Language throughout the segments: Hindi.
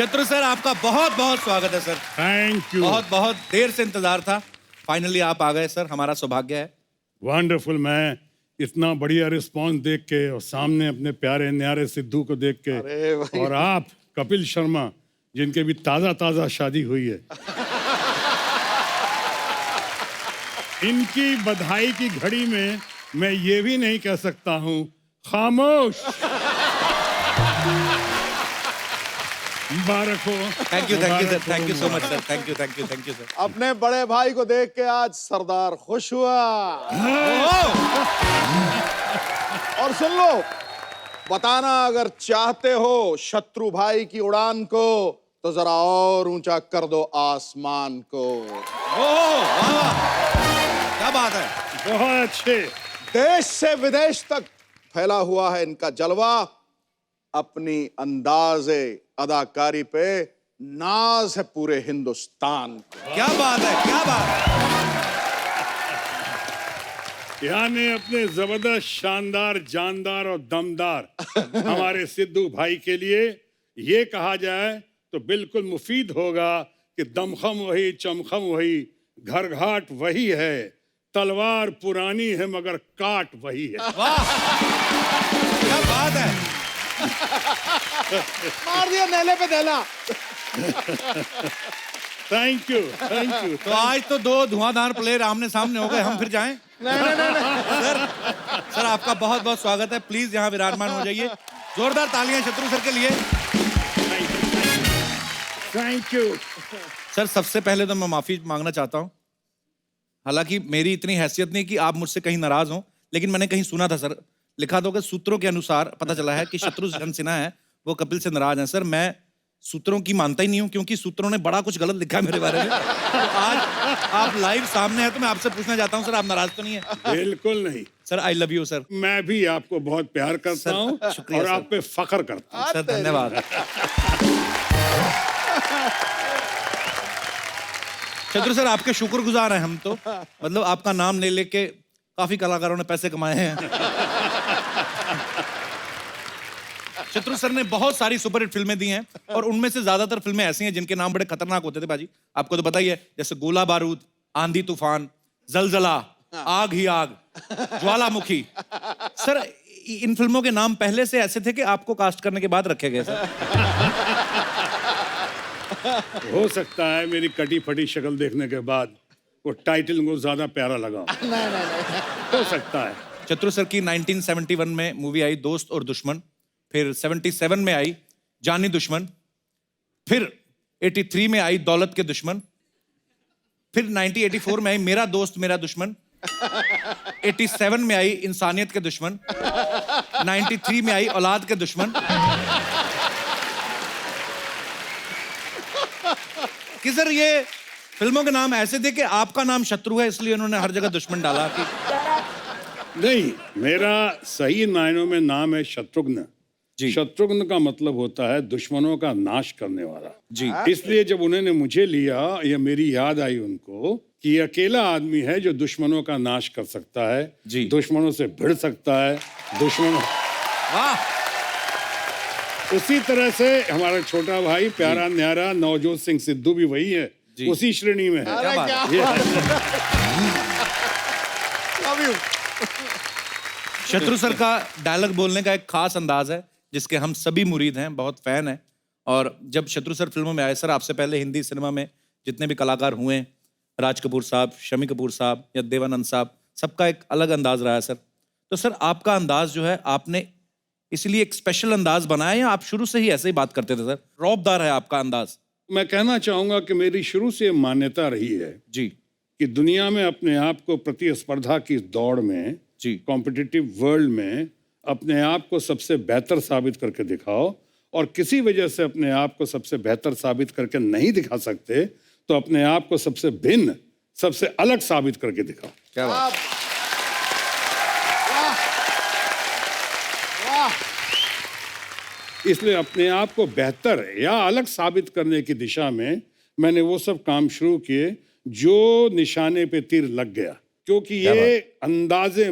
शत्रु सर, आपका बहुत बहुत स्वागत है सर। Thank you. बहुत बहुत देर से इंतजार था, फाइनली आप आ गए सर, हमारा सौभाग्य है। वंडरफुल। मैं इतना बढ़िया रिस्पांस देख के और सामने अपने प्यारे न्यारे सिद्धू को देख के, और आप कपिल शर्मा जिनके भी ताजा ताजा शादी हुई है, इनकी बधाई की घड़ी में मैं ये भी नहीं कह सकता हूँ खामोश। मुबारक हो। Thank you sir, thank you so much sir, thank you sir. अपने बड़े भाई को देख के आज सरदार खुश हुआ। और सुन लो, बताना अगर चाहते हो शत्रु भाई की उड़ान को तो जरा और ऊंचा कर दो आसमान को। क्या बात है। बहुत अच्छे। देश से विदेश तक फैला हुआ है इनका जलवा। अपनी अंदाज़े अदाकारी पे नाज है पूरे हिंदुस्तान को। क्या बात है, क्या बात है। यानी अपने जबरदस्त, शानदार, जानदार और दमदार हमारे सिद्धू भाई के लिए ये कहा जाए तो बिल्कुल मुफीद होगा कि दमखम वही, चमखम वही, घर घाट वही है, तलवार पुरानी है मगर काट वही है। वाह, क्या बात है। मार दिया नेले पे देला। Thank you, thank you. तो आज तो दो धुआंधार प्लेयर आमने सामने हो गए, हम फिर जाएं? नहीं। सर आपका बहुत बहुत स्वागत है, प्लीज यहाँ विराजमान हो जाइए। जोरदार तालियां शत्रु सर के लिए। Thank you. सर सबसे पहले तो मैं माफी मांगना चाहता हूँ, हालांकि मेरी इतनी हैसियत नहीं कि आप मुझसे कहीं नाराज हों, लेकिन मैंने कहीं सुना था सर, लिखा था कि सूत्रों के अनुसार पता चला है कि शत्रुघ्न सिन्हा है वो कपिल से नाराज हैं। सर मैं सूत्रों की मानता ही नहीं हूँ, क्योंकि सूत्रों ने बड़ा कुछ गलत लिखा है मेरे बारे में। तो आज आप लाइव सामने हैं तो मैं आपसे पूछना चाहता हूँ, सर आप नाराज तो नहीं है? बिल्कुल नहीं sir I love you sir. मैं भी आपको बहुत प्यार करता हूँ शुक्रिया और सर। आप पे फख्र करता हूँ। सर धन्यवाद। शत्रु सर आपके शुक्रगुजार हैं हम तो, मतलब आपका नाम ले लेके काफी कलाकारों ने पैसे कमाए हैं। शत्रु सर ने बहुत सारी सुपरहिट फिल्में दी हैं और उनमें से ज्यादातर फिल्में ऐसी हैं जिनके नाम बड़े खतरनाक होते थे बाजी, आपको तो पता ही है, जैसे गोला बारूद, आंधी तूफान, जलजला, आग ही आग, ज्वालामुखी। सर इन फिल्मों के नाम पहले से ऐसे थे कि आपको कास्ट करने के बाद रखे गए सर? हो सकता है मेरी कटी फटी शक्ल देखने के बाद वो टाइटल को ज्यादा प्यारा लगा। नहीं। हो सकता है। शत्रु सर की 1971 में मूवी आई दोस्त और दुश्मन, फिर 77 में आई जानी दुश्मन, फिर 83 में आई दौलत के दुश्मन, फिर 1984 में आई मेरा दोस्त मेरा दुश्मन, 87 में आई इंसानियत के दुश्मन, 93 में आई औलाद के दुश्मन। कि सर ये फिल्मों के नाम ऐसे थे कि आपका नाम शत्रु है इसलिए उन्होंने हर जगह दुश्मन डाला कि नहीं, मेरा सही मायनों में नाम है शत्रुघ्न। जी। शत्रुघ्न का मतलब होता है दुश्मनों का नाश करने वाला। जी। इसलिए जब उन्होंने मुझे लिया, या मेरी याद आई उनको कि ये अकेला आदमी है जो दुश्मनों का नाश कर सकता है, जी। दुश्मनों से भिड़ सकता है, दुश्मनों। वाह। उसी तरह से हमारा छोटा भाई प्यारा न्यारा नवजोत सिंह सिद्धू भी वही है, उसी श्रेणी में है। क्या बात है। Love you. शत्रु सर का डायलॉग बोलने का एक खास अंदाज है जिसके हम सभी मुरीद हैं, बहुत फैन हैं। और जब शत्रु सर फिल्मों में आए सर, आपसे पहले हिंदी सिनेमा में जितने भी कलाकार हुए, राज कपूर साहब, शमी कपूर साहब या देवानंद साहब, सबका एक अलग अंदाज रहा है सर। तो सर आपका अंदाज जो है, आपने इसलिए एक स्पेशल अंदाज बनाया या आप शुरू से ही ऐसे ही बात करते थे सर? रौबदार है आपका अंदाज। मैं कहना चाहूंगा कि मेरी शुरू से मान्यता रही है जी कि दुनिया में अपने आप को प्रतिस्पर्धा की दौड़ में, जी। कॉम्पिटिटिव वर्ल्ड में अपने आप को सबसे बेहतर साबित करके दिखाओ, और किसी वजह से अपने आप को सबसे बेहतर साबित करके नहीं दिखा सकते तो अपने आप को सबसे भिन्न, सबसे अलग साबित करके दिखाओ। क्या बात। इसलिए अपने आप को बेहतर या अलग साबित करने की दिशा में मैंने वो सब काम शुरू किए जो निशाने पे तीर लग गया, क्योंकि ये अंदाजे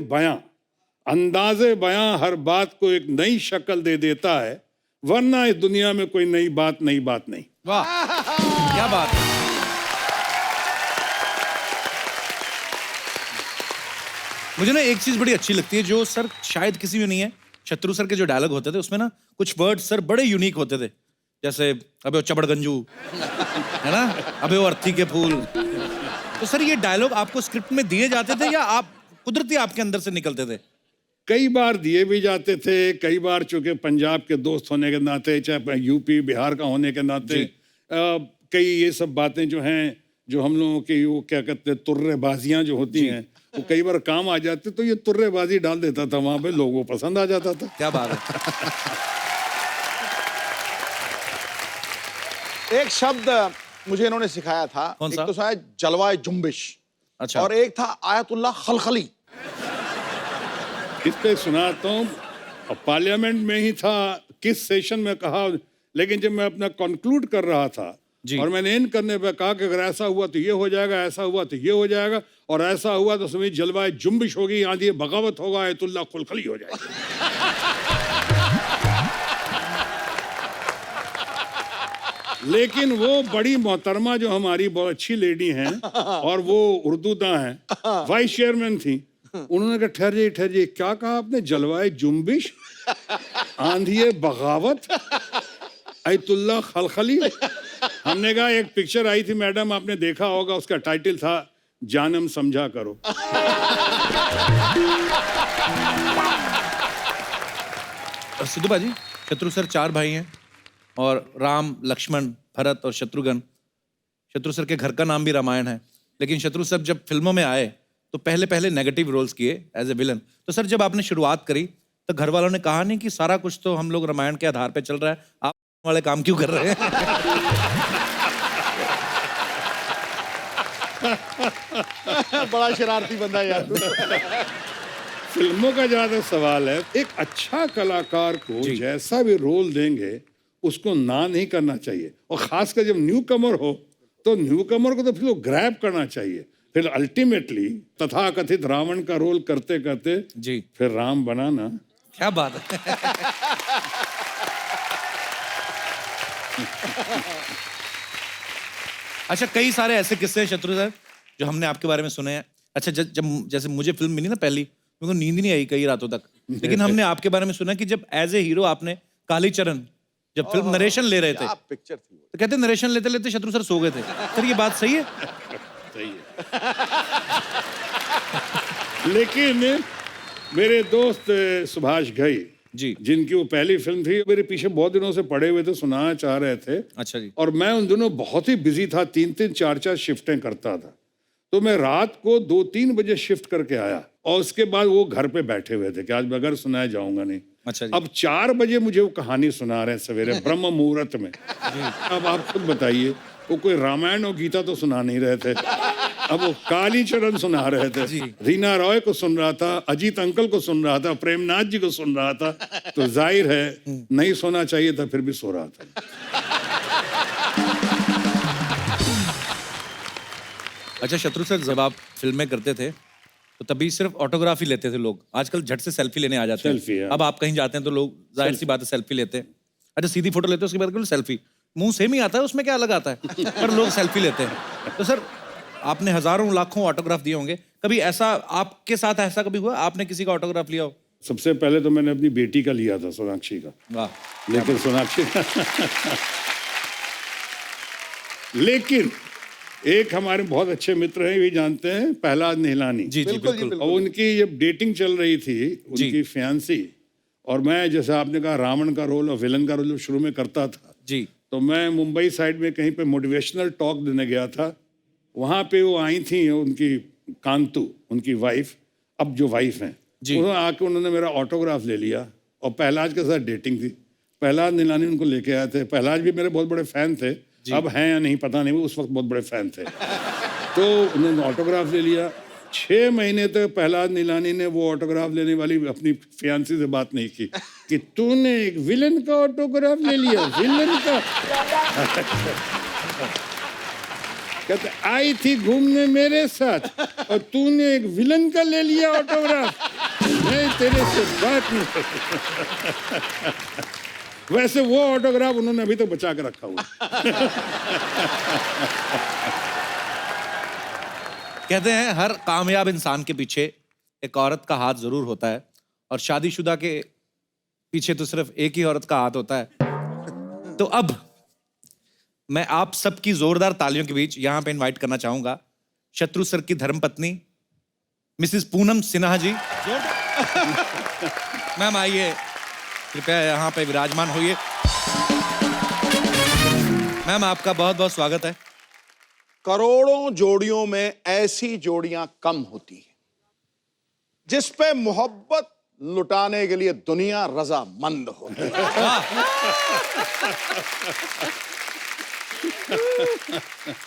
बयां हर बात को एक नई शक्ल दे देता है, वरना इस दुनिया में कोई नई बात नहीं। वाह, क्या बात है। मुझे ना एक चीज बड़ी अच्छी लगती है जो सर शायद किसी में नहीं है। शत्रु सर के जो डायलॉग होते थे उसमें ना कुछ वर्ड सर बड़े यूनिक होते थे, जैसे अबे वो चबड़गंजू है ना, अबे वो अर्थी के फूल। तो सर ये डायलॉग आपको स्क्रिप्ट में दिए जाते थे या आप कुदरती आपके अंदर से निकलते थे? कई बार दिए भी जाते थे, कई बार चूंकि पंजाब के दोस्त होने के नाते, चाहे यूपी बिहार का होने के नाते, कई ये सब बातें जो हैं, जो हम लोगों की वो क्या कहते हैं तुर्रेबाजियां जो होती हैं, वो कई बार काम आ जाते, तो ये तुर्रेबाजी डाल देता था वहां पे, लोगों को पसंद आ जाता था। क्या बात है। एक शब्द मुझे इन्होंने सिखाया था, कौन सा? एक तो शायद जलवाए जुम्बिश, अच्छा, और एक था आयतुल्ला खलखली। इस पे सुनाता हूँ, पार्लियामेंट में ही था, किस सेशन में कहा, लेकिन जब मैं अपना कंक्लूड कर रहा था और मैंने एंड करने पे कहा कि अगर ऐसा हुआ तो ये हो जाएगा, ऐसा हुआ तो ये हो जाएगा, और ऐसा हुआ तो समझ जलवाए जुम्बिश होगी, आंधी बगावत होगा, आयतुल्ला खुलखली हो जाएगी। लेकिन वो बड़ी मोहतरमा जो हमारी बहुत अच्छी लेडी हैं और वो उर्दूदा हैं, वाइस चेयरमैन थी, उन्होंने कहा ठहरिए, क्या कहा आपने? जलवाए जुम्बिश, आंधी बगावत, आयतुल्ला खलखली। हमने कहा एक पिक्चर आई थी मैडम, आपने देखा होगा, उसका टाइटल था जानम समझा करो। सिद्धू बाजी, शत्रु सर 4 भाई हैं और राम, लक्ष्मण, भरत और शत्रुघ्न। शत्रु सर के घर का नाम भी रामायण है, लेकिन शत्रु सर जब फिल्मों में आए तो पहले नेगेटिव रोल्स किए एज ए विलन। तो सर जब आपने शुरुआत करी तो घर वालों ने कहा नहीं कि सारा कुछ तो हम लोग रामायण के आधार पे चल रहा है, आप वाले काम क्यों कर रहे हैं? बड़ा शरारती बंदा यार। फिल्मों का ज्यादा सवाल है, एक अच्छा कलाकार को जैसा भी रोल देंगे उसको ना नहीं करना चाहिए, और खासकर जब न्यू कमर हो तो न्यू कमर को तो फिर ग्रैब करना चाहिए। फिर अल्टीमेटली तथाकथित रावण का रोल करते करते जी फिर राम बना ना। क्या बात है। अच्छा, कई सारे ऐसे किस्से हैं शत्रु सर जो हमने आपके बारे में सुने हैं। अच्छा, जब जैसे मुझे फिल्म मिली ना पहली, मेरे को नींद ही नहीं आई कई रातों तक, लेकिन हमने आपके बारे में सुना कि जब एज ए हीरो आपने कालीचरण जब फिल्म नरेशन ले रहे थे, पिक्चर थी वो। तो कहते नरेशन लेते लेते शत्रु सर सो गए थे। सर ये बात सही है? सही है। लेकिन मेरे दोस्त सुभाष घई जी, जिनकी वो पहली फिल्म थी, मेरे पीछे बहुत दिनों से पड़े हुए थे, सुनाना चाह रहे थे। अच्छा जी। और मैं उन दिनों बहुत ही बिजी था, 3-3 4-4 शिफ्टें करता था, तो मैं रात को 2-3 बजे शिफ्ट करके आया, और उसके बाद वो घर पे बैठे हुए थे कि आज बगैर सुनाया जाऊंगा नहीं। अच्छा जी। अब 4 बजे मुझे वो कहानी सुना रहे हैं सवेरे ब्रह्म मुहूर्त में। अब आप खुद बताइए, वो कोई रामायण और गीता तो सुना नहीं रहे थे, अब वो कालीचरण सुना रहे थे। रीना रॉय को सुन रहा था, अजीत अंकल को सुन रहा था, प्रेमनाथ जी को सुन रहा था, तो जाहिर है नहीं सोना चाहिए था, फिर भी सो रहा था। अच्छा शत्रु सर, जब आप फिल्में करते थे तो तभी सिर्फ ऑटोग्राफ ही लेते थे लोग, आजकल झट से सेल्फी लेने आ जाते सेल्फी, हैं। हाँ। अब आप कहीं जाते हैं तो लोग जाहिर सी बात है सेल्फी लेते हैं। अच्छा, सीधी फोटो लेते हैं, उसके बाद सेल्फी, मुंह सेम ही आता है, उसमें क्या अलग आता है, पर लोग सेल्फी लेते हैं। तो सर आपने हजारों लाखों ऑटोग्राफ दिए होंगे, कभी ऐसा आपके साथ ऐसा कभी हुआ आपने किसी का ऑटोग्राफ लिया हो? सबसे पहले तो मैंने अपनी बेटी का लिया था, सोनाक्षी का। वाह। लेकिन सोनाक्षी लेकिन एक हमारे बहुत अच्छे मित्र हैं, ये जानते हैं, प्रहलाद निहलानी। जी जी बिल्कुल। और उनकी जब डेटिंग चल रही थी, उनकी फियांसी, और मैं जैसे आपने कहा रावण का रोल और विलन का रोल शुरू में करता था जी, तो मैं मुंबई साइड में कहीं पे मोटिवेशनल टॉक देने गया था। वहाँ पे वो आई थी, उनकी कांतु, उनकी वाइफ, अब जो वाइफ हैं, उन्होंने आके उन्होंने मेरा ऑटोग्राफ ले लिया, और प्रहलाद के साथ डेटिंग थी। प्रहलाद निहलानी उनको लेके आए थे। प्रहलाद भी मेरे बहुत बड़े फैन थे, अब हैं या नहीं पता नहीं, वो उस वक्त बहुत बड़े फैन थे। तो उन्होंने ऑटोग्राफ ले लिया। 6 महीने तक प्रहलाद निहलानी ने वो ऑटोग्राफ लेने वाली अपनी फियांसी से बात नहीं की कि तूने एक विलन का ऑटोग्राफ ले लिया, विलन का। कहते आई थी घूमने मेरे साथ और तूने एक विलन का ले लिया ऑटोग्राफ, मैं तेरे से बात नहीं। वैसे वो ऑटोग्राफ उन्होंने अभी तक बचा के रखा हुआ है। कहते हैं हर कामयाब इंसान के पीछे एक औरत का हाथ जरूर होता है, और शादीशुदा के पीछे तो सिर्फ एक ही औरत का हाथ होता है। तो अब मैं आप सबकी जोरदार तालियों के बीच यहां पे इनवाइट करना चाहूंगा शत्रु सर की धर्मपत्नी मिसेस पूनम सिन्हा जी। मैम आइए, कृपया यहाँ पे विराजमान होइए। मैम आपका बहुत बहुत स्वागत है। करोड़ों जोड़ियों में ऐसी जोड़ियां कम होती हैं जिस पे मोहब्बत लुटाने के लिए दुनिया रजामंद होती है।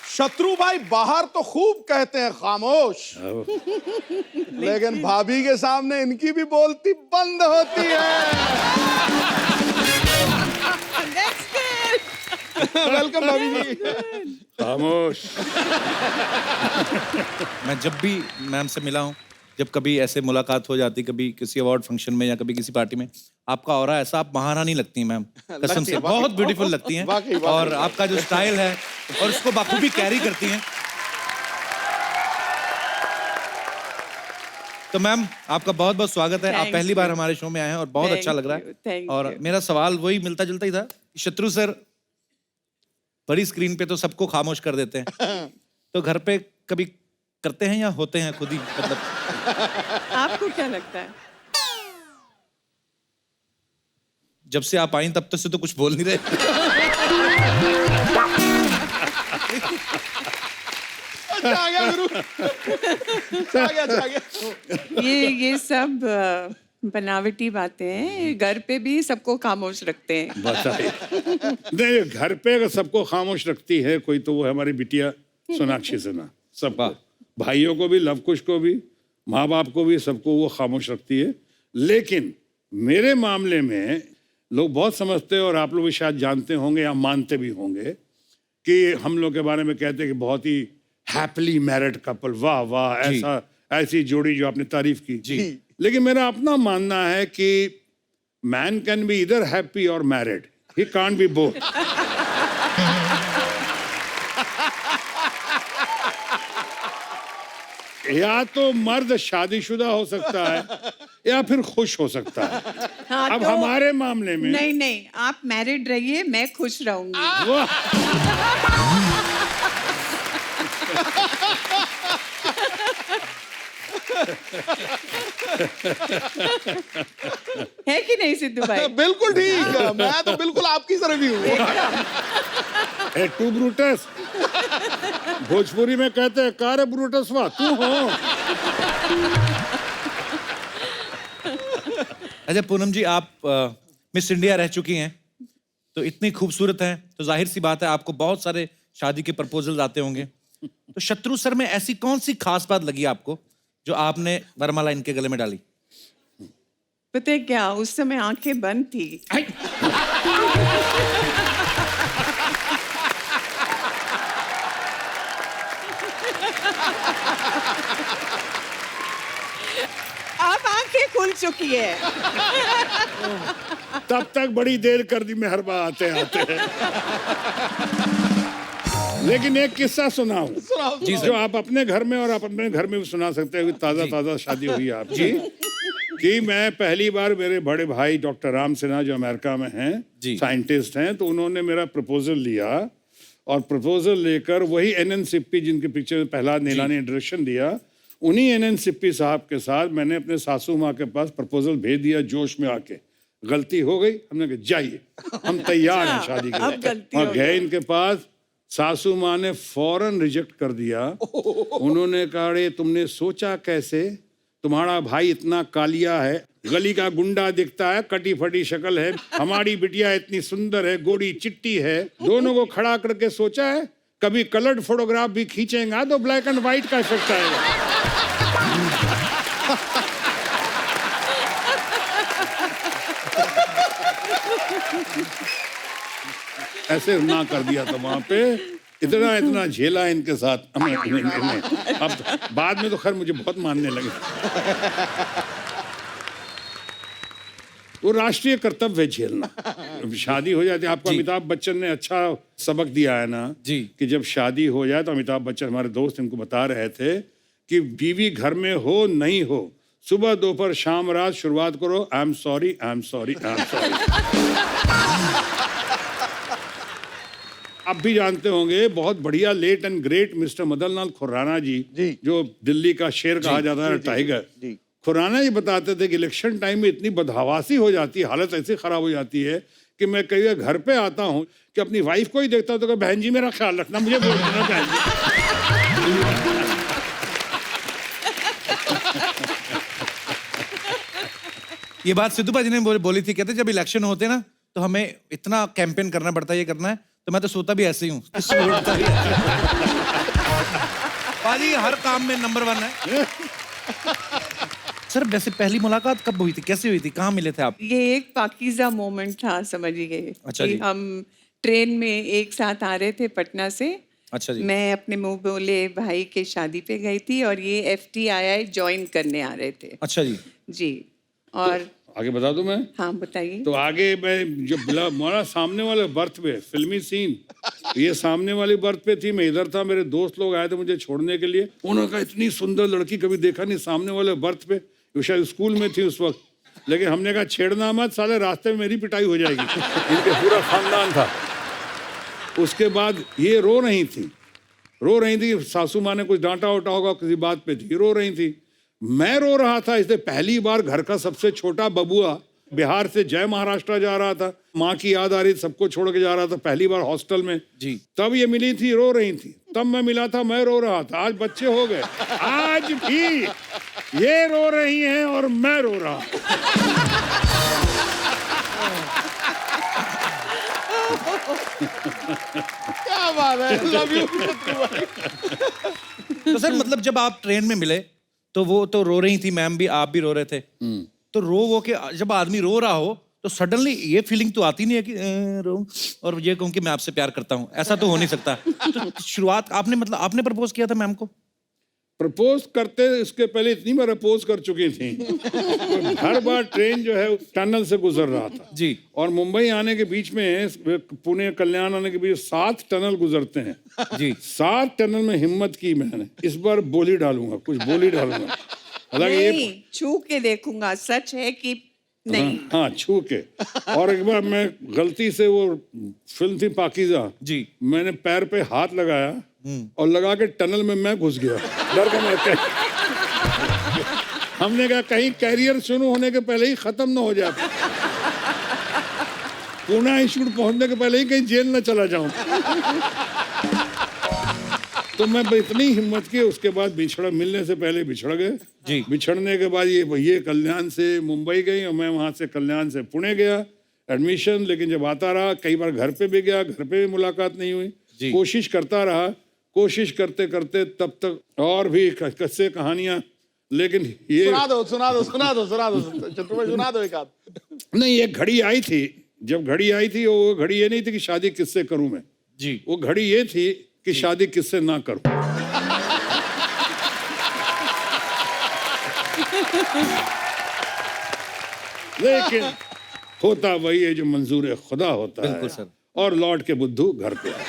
शत्रु भाई बाहर तो खूब कहते हैं खामोश, लेकिन भाभी के सामने इनकी भी बोलती बंद होती है। वेलकम भाभी जी। खामोश। मैं जब भी मैम से मिला हूँ, जब कभी ऐसे मुलाकात हो जाती, कभी किसी अवार्ड फंक्शन में या कभी किसी पार्टी में, आपका ऑरा ऐसा, आप महारानी लगती हैं मैम, कसम से बहुत ब्यूटीफुल लगती हैं। और आपका जो स्टाइल है और उसको बखूबी कैरी करती हैं। तो मैम आपका बहुत बहुत स्वागत है। आप पहली बार हमारे शो में आए हैं और बहुत अच्छा लग रहा है। और मेरा सवाल वही मिलता जुलता ही था। शत्रु सर बड़ी स्क्रीन पे तो सबको खामोश कर देते हैं, तो घर पे कभी करते हैं या होते हैं खुद ही, मतलब आपको क्या लगता है? जब से आप आई तब तक से तो कुछ बोल नहीं रहे। अच्छा आ गया गुरु। अच्छा आ गया। ये सब बनावटी बातें हैं। घर पे भी सबको खामोश रखते हैं। बताइए। नहीं, घर पे अगर सबको खामोश रखती है कोई, तो वो हमारी बिटिया सोनाक्षी सिन्हा। सबको, भाइयों को भी, लवकुश को भी, माँ बाप को भी, सबको वो खामोश रखती है। लेकिन मेरे मामले में लोग बहुत समझते हैं, और आप लोग भी शायद जानते होंगे या मानते भी होंगे, कि हम लोग के बारे में कहते हैं कि बहुत ही हैप्पीली मैरिड कपल। वाह वाह, ऐसा ऐसी जोड़ी जो आपने तारीफ की जी। लेकिन मेरा अपना मानना है कि मैन कैन बी इधर हैप्पी और married, he can't be both. या तो मर्द शादीशुदा हो सकता है या फिर खुश हो सकता है। हाँ, अब तो हमारे मामले में नहीं नहीं, आप मैरिड रहिए, मैं खुश रहूंगी। वाह, है कि नहीं सिद्धू भाई? बिल्कुल ठीक है, मैं तो बिल्कुल आपकी तरफ ही हूँ। ए टू ब्रूटस, भोजपुरी में कहते हैं कार ब्रूटस, वाह तू हो। अच्छा पूनम जी, आप मिस इंडिया रह चुकी हैं, तो इतनी खूबसूरत हैं, तो जाहिर सी बात है आपको बहुत सारे शादी के प्रपोजल आते होंगे। तो शत्रु सर में ऐसी कौन सी खास बात लगी आपको जो आपने वरमाला इनके गले में डाली? पता है क्या, उस समय आंखें बंद थी। अब आंखें खुल चुकी है। तब तक बड़ी देर कर दी मेहरबा आते आते। लेकिन एक किस्सा सुनाऊं जी सर। जो आप अपने घर में और आप अपने घर में भी सुना सकते हैं। ताजा ताजा शादी हुई है आपकी। कि मैं पहली बार, मेरे बड़े भाई डॉक्टर राम सिन्हा जो अमेरिका में हैं, साइंटिस्ट हैं, तो उन्होंने मेरा प्रपोजल लिया, और प्रपोजल लेकर वही एन सिप्पी जिनके पिक्चर में प्रहलाद नीलानी ने डायरेक्शन दिया, उन्हीं एन सिप्पी साहब के साथ मैंने अपने सासू माँ के पास प्रपोजल भेज दिया जोश में आके। गलती हो गई, हमने कहा जाइए हम तैयार हैं शादी के लिए। और गए इनके पास, सासू माँ ने फौरन रिजेक्ट कर दिया। उन्होंने कहा अरे तुमने सोचा कैसे, तुम्हारा भाई इतना कालिया है, गली का गुंडा दिखता है, कटी फटी शक्ल है, हमारी बिटिया इतनी सुंदर है, गोरी चिट्टी है, दोनों को खड़ा करके सोचा है कभी कलर्ड फोटोग्राफ भी खींचेगा तो ब्लैक एंड व्हाइट का इफेक्ट आएगा। ऐसे ना कर दिया था वहां पे, इतना इतना झेला इनके साथ अब बाद में तो खैर मुझे बहुत मानने लगे। वो राष्ट्रीय कर्तव्य है झेलना। शादी हो जाती है, आपको अमिताभ बच्चन ने अच्छा सबक दिया है ना जी। कि जब शादी हो जाए तो अमिताभ बच्चन हमारे दोस्त इनको बता रहे थे कि बीवी घर में हो नहीं हो, सुबह दोपहर शाम रात शुरुआत करो, I am sorry I am sorry I am sorry. आप भी जानते होंगे बहुत बढ़िया late and great mister Madan Lal Khurana ji, जो दिल्ली का शेर कहा जाता है, टाइगर। खुराना जी बताते थे कि इलेक्शन टाइम में इतनी बदहवासी हो जाती है, हालत ऐसी खराब हो जाती है कि मैं कई बार घर पे आता हूँ कि अपनी वाइफ को ही देखता हूँ तो बहन जी मेरा ख्याल रखना, मुझे वोट देना बहन जी। ये बात सिद्धू भाजी ने बोली थी, कहते जब इलेक्शन होते ना तो हमें इतना कैंपेन करना पड़ता है, ये करना है, तो मैं तो सोता भी ऐसे ही हूँ। भाजी हर काम में नंबर 1 है। सर वैसे पहली मुलाकात कब हुई थी, कैसे हुई थी, कहाँ मिले थे आप? ये एक पाकीज़ा मोमेंट था, समझिए। अच्छा कि जी। हम ट्रेन में एक साथ आ रहे थे पटना से। अच्छा जी। मैं अपने मुंह बोले भाई के शादी पे गई थी और ये FTII ज्वाइन करने आ रहे थे। अच्छा जी। जी। और आगे बता दूं मैं? हाँ बताइए। तो आगे मैं जब मोरा सामने वाले बर्थ पे फिल्मी सीन, ये सामने वाली बर्थ पे थी, मैं इधर था, मेरे दोस्त लोग आए थे मुझे छोड़ने के लिए। उन्होंने कहा इतनी सुंदर लड़की कभी देखा नहीं सामने वाले बर्थ पे। वो शायद स्कूल में थी उस वक्त, लेकिन हमने कहा छेड़ना मत, साले रास्ते में मेरी पिटाई हो जाएगी। इनके पूरा खानदान था। उसके बाद ये रो रही थी, सासू माँ ने कुछ डांटा वाटा होगा किसी बात पे थी, रो रही थी। मैं रो रहा था, इसलिए पहली बार घर का सबसे छोटा बबुआ बिहार से जय महाराष्ट्र जा रहा था, माँ की याद आ रही, सबको छोड़ के जा रहा था, पहली बार हॉस्टल में जी। तब ये मिली थी, रो रही थी, तब मैं मिला था, मैं रो रहा था। आज बच्चे हो गए, आज भी ये रो रही हैं और मैं रो रहा हूं। क्या बात है, लव यू। तो सर मतलब जब आप ट्रेन में मिले तो वो तो रो रही थी मैम भी, आप भी रो रहे थे, तो वो के जब आदमी रो रहा हो तो सडनली ये फीलिंग तो आती नहीं है कि रो और ये कहूँ कि मैं आपसे प्यार करता हूँ, ऐसा तो हो नहीं सकता। तो शुरुआत आपने मतलब आपने प्रपोज किया था मैम को? प्रपोज करते इसके पहले इतनी बार अपोज कर चुकी थी। हर बार ट्रेन जो है टनल से गुजर रहा था जी। और मुंबई आने के बीच में, पुणे कल्याण आने के बीच 7 टनल गुजरते हैं जी। 7 टनल में हिम्मत की मैंने, इस बार बोली डालूंगा, कुछ बोली डालूंगा। हालांकि नहीं, छू के देखूंगा सच है कि नहीं। हाँ छू के। और एक बार मैं गलती से, वो फिल्म थी पाकीज़ा जी, मैंने पैर पे हाथ लगाया और लगा के टनल में मैं घुस गया, डर के मैं हमने कहा कहीं कैरियर शुरू होने के पहले ही खत्म ना हो जाए, पूना इंस्टीट्यूट पहुंचने के पहले ही कहीं जेल न चला जाऊं। तो मैं इतनी हिम्मत की, उसके बाद मिलने से पहले बिछड़ गए जी। बिछड़ने के बाद ये कल्याण से मुंबई गई और मैं वहां से कल्याण से पुणे गया एडमिशन। लेकिन जब आता रहा, कई बार घर पे भी गया, घर पे भी मुलाकात नहीं हुई। कोशिश करता रहा, कोशिश करते करते तब तक और भी किस्से कहानियां, लेकिन ये सुना दो चतुर भाई, सुना दो एक आध। नहीं, एक घड़ी आई थी, जब घड़ी आई थी वो घड़ी ये नहीं थी कि शादी किससे करूं मैं जी, वो घड़ी ये थी कि शादी किससे ना करूं। लेकिन होता वही है जो मंजूर खुदा होता है। सर। और लौट के बुद्धू घर पे आया।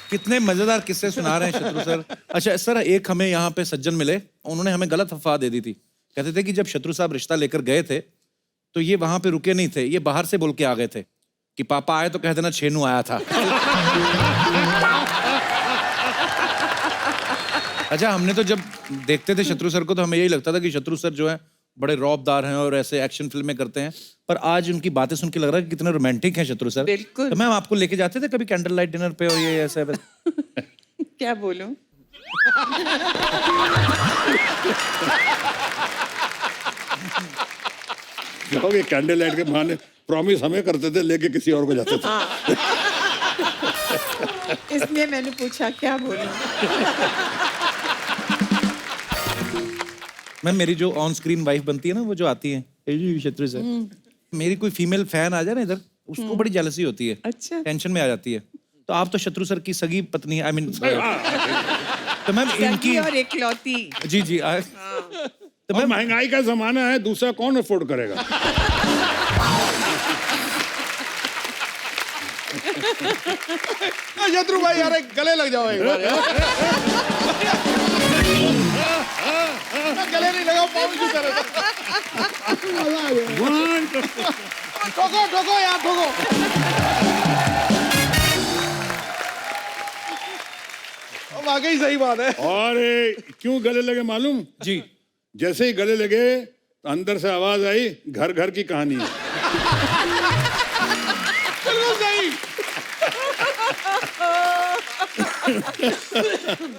कितने मजेदार किस्से सुना रहे हैं शत्रु सर। अच्छा सर, एक हमें यहाँ पे सज्जन मिले, उन्होंने हमें गलत अफवाह दे दी थी। कहते थे कि जब शत्रु साहब रिश्ता लेकर गए थे तो ये वहां पे रुके नहीं थे, ये बाहर से बोल के आ गए थे कि पापा आए तो कह देना छेनू आया था। अच्छा, हमने तो जब देखते थे शत्रु सर को तो हमें यही लगता था कि शत्रु सर जो है बड़े रौबदार हैं और ऐसे एक्शन फिल्में करते हैं, पर आज उनकी बातें सुन के लग रहा है कि कितने रोमांटिक हैं शत्रु सर। बिल्कुल। तो मैम आपको लेके जाते थे कभी कैंडल लाइट डिनर पे और ये ऐसे? क्या बोलूं? कहोगे कैंडल लाइट के बहाने प्रॉमिस हमें करते थे, लेके किसी और को जाते थे। इसलिए मैंने पूछा क्या बोलूं। मैम मेरी जो ऑन स्क्रीन वाइफ बनती है ना, वो जो आती है शत्रु सर, मेरी कोई फीमेल फैन आ जाए ना इधर, उसको बड़ी जेलसी होती है। अच्छा। टेंशन में आ जाती है। तो आप तो शत्रु सर की सगी पत्नी, आई मीन तो मैम इनकी सगी और इकलौती। जी जी तो तो और मैं महंगाई का जमाना है, दूसरा कौन अफोर्ड करेगा? शत्रु भाई यार एक गले लग जाओ एक बार यार। मैं गले नहीं लगा पाऊँ की तरह। ठोको ठोको यार ठोको। वाकई सही बात है। और क्यों गले लगे मालूम? जी जैसे ही गले लगे तो अंदर से आवाज आई, घर घर की कहानी है। बिल्कुल सही।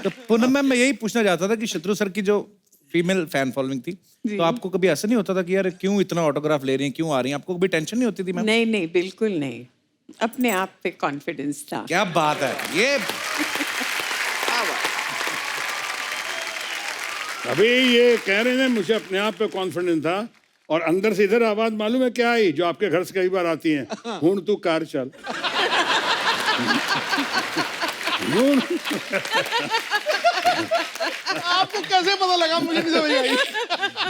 तो पूनम मैम मैं यही पूछना चाहता था कि शत्रु सर की जो फीमेल फैन फॉलोइंग थी, तो आपको कभी ऐसा नहीं होता था कि यार क्यों इतना ऑटोग्राफ ले रही हैं, क्यों आ रही हैं? आपको कभी टेंशन नहीं होती थी मैम? नहीं नहीं, बिल्कुल नहीं, अपने आप पे कॉन्फिडेंस था। क्या बात है ये। अभी ये कह रहे हैं मुझे अपने आप पे कॉन्फिडेंस था, और अंदर से इधर आवाज मालूम है क्या आई, जो आपके घर से कई बार आती है, हुण तू कार चल। आपको कैसे पता लगा? मुझे नहीं समझ आई।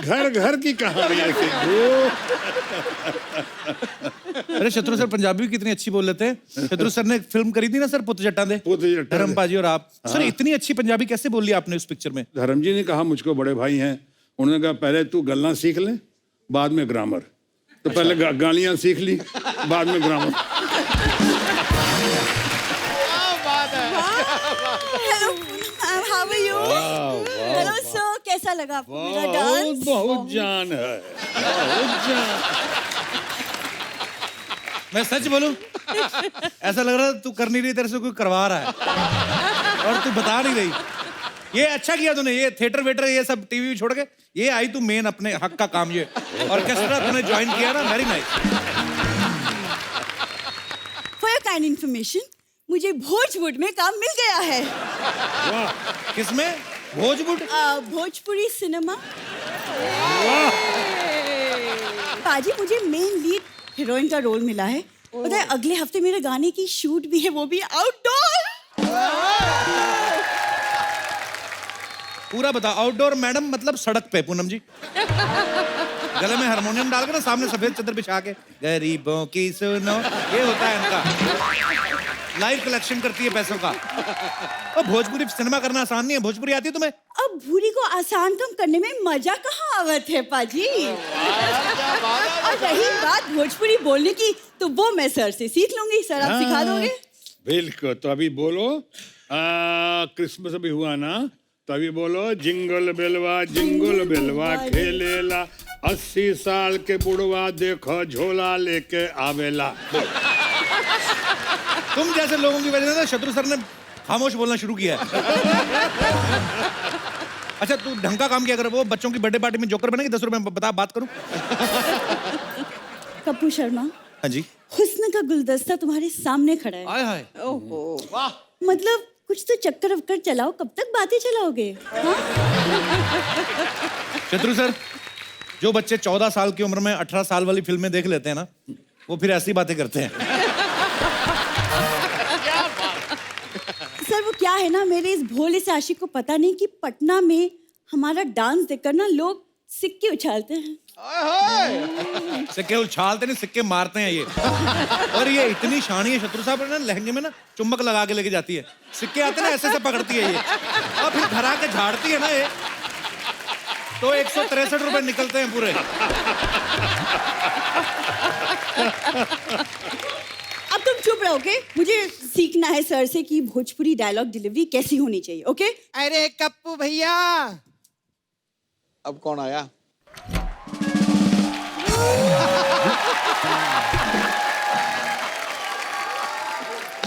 घर घर की कहानी है कि अरे शत्रु सर पंजाबी भी कितनी अच्छी बोल लेते हैं। शत्रु सर ने एक फिल्म करी थी ना सर, पुत जट्टा दे, पुत जट्टा दे। धर्म पाजी और आप सर इतनी अच्छी पंजाबी कैसे बोल ली आपने उस पिक्चर में? धर्म जी ने कहा, मुझको बड़े भाई हैं, उन्होंने कहा पहले तू गल्ला सीख ले, बाद में ग्रामर। तो पहले गालियां सीख ली, बाद में grammar. Hello how are you? Hello sir, कैसा लगा आपको मेरा डांस? बहुत जान है, बहुत जान। मैं सच बोलूं ऐसा लग रहा है तू कर नहीं रही, तेरे से कोई करवा रहा है और तू बता नहीं रही। ये अच्छा किया तूने, ये थिएटर वेटर ये सब टीवी छोड़ के ये आई तू मेन अपने हक का काम, ये ऑर्केस्ट्रा तूने ज्वाइन किया ना, very nice. For your kind information, मुझे भोजपुर में काम मिल गया है। किसमें? भोजपुर? भोजपुरी सिनेमा। पाजी मुझे मेन लीड हीरोइन का रोल मिला है। पता है अगले हफ्ते मेरे गाने की शूट भी है, वो भी आउटडोर। पूरा बता। आउटडोर मैडम मतलब सड़क पे पूनम जी, गले में हारमोनियम डाल के ना, सामने सफेद चादर बिछा के गरीबों की सुनो, ये होता है इनका। लाइव कलेक्शन करती है पैसों का। और भोजपुरी सिनेमा करना आसान नहीं है। भोजपुरी आती है तुम्हें? अब भूरी को आसान कम करने में मजा कहाँ आवत है पाजी। और रही बात भोजपुरी बोलने की, तो वो मैं सर से सीख लूंगी। सर आप सिखा दोगे? बिल्कुल। तो अभी बोलो, क्रिसमस अभी हुआ ना, तो अभी बोलो, जिंगल बेलवा खेलेला, 80 साल के बुढ़वा देखो झोला लेके आवेला। तुम जैसे लोगों की वजह से ना शत्रु सर ने खामोश बोलना शुरू किया है। अच्छा तू ढंग का काम किया कर। वो बच्चों की बर्थडे पार्टी में जोकर बनेगी, 10 रुपए में बता, बात करूं? कपूर शर्मा, हाँ जी। हुस्न का गुलदस्ता तुम्हारे सामने खड़ा है। आय हाय। ओहो, वाह। मतलब कुछ तो चक्कर वक्कर चलाओ, कब तक बातें चलाओगे? हाँ? शत्रु सर, जो बच्चे 14 साल की उम्र में 18 साल वाली फिल्में देख लेते हैं ना, वो फिर ऐसी बातें करते हैं। सर वो क्या है ना, मेरे इस भोले से आशिक को पता नहीं कि पटना में हमारा डांस देखकर ना लोग सिक्के उछालते हैं। सिक्के उछालते नहीं, सिक्के मारते हैं ये। और ये इतनी शानी है शत्रु साहब ना, लहंगे में ना चुम्बक लगा के लेके जाती है। सिक्के आते ना ऐसे से पकड़ती है ये, और फिर घर आके झाड़ती है ना ये, तो 163 रुपए निकलते हैं पूरे। अब तुम चुप रहोगे? मुझे सीखना है सर से कि भोजपुरी डायलॉग डिलीवरी कैसी होनी चाहिए। ओके? अरे कप्पू भैया, अब कौन आया?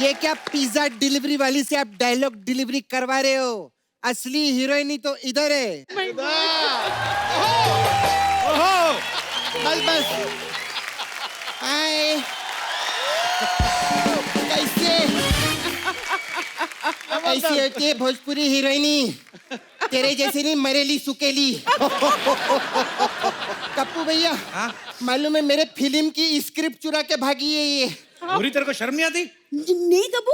ये क्या पिज्जा डिलीवरी वाली से आप डायलॉग डिलीवरी करवा रहे हो? असली हीरोइनी तो इधर है। बस बस। हाय, कैसे ऐसी होती है भोजपुरी हीरोइनी? तेरे जैसे नहीं, मरेली सुकेली। कप्पू भैया, मालूम है मेरे फिल्म की स्क्रिप्ट चुरा के भागी है ये। पूरी तेरे को शर्म नहीं आती? नहीं कप्पू,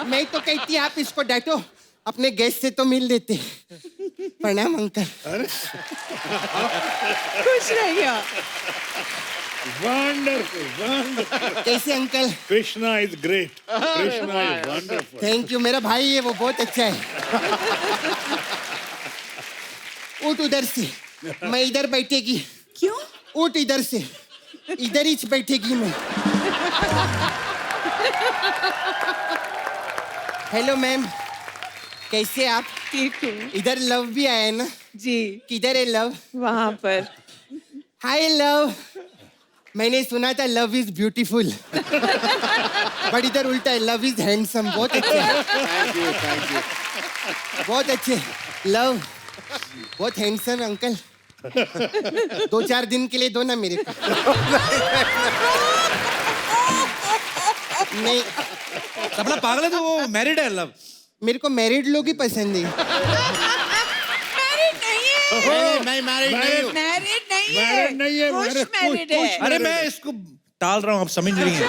मैं तो कहती आप इसको डांटो, अपने गेस्ट से तो मिल लेते। प्रणाम अंकल। खुश रहिए। Wonderful wonderful. कैसे uncle? Krishna is great, Krishna is wonderful. Thank you, मेरा भाई है वो बहुत अच्छा है। उठ उधर से, मैं इधर बैठेगी। क्यों? उठ इधर से, इधर ही बैठेगी मैं। हेलो मैम, कैसे आप? ठीक हूँ इधर लव भी आया है ना? जी। किधर है लव? वहाँ पर। हाय लव। मैंने सुना था लव इज ब्यूटीफुल, बट इधर उल्टा है, लव इज हैंडसम। बहुत अच्छे, थैंक यू थैंक यू। बहुत अच्छे। लव बहुत हैंडसम अंकल। 2-4 दिन के लिए दो ना मेरे को। नहीं, सपना पागल है तो वो मैरिड है लव। मेरे को मैरिड लोग ही पसंद है। मैरिड नहीं है। मैं मैरिड नहीं हूँ। मैरिड नहीं है। मैरिड नहीं है, खुश मैरिड, मैरिड खुश, है। अरे मैं इसको टाल रहा हूँ, आप समझ रही हैं।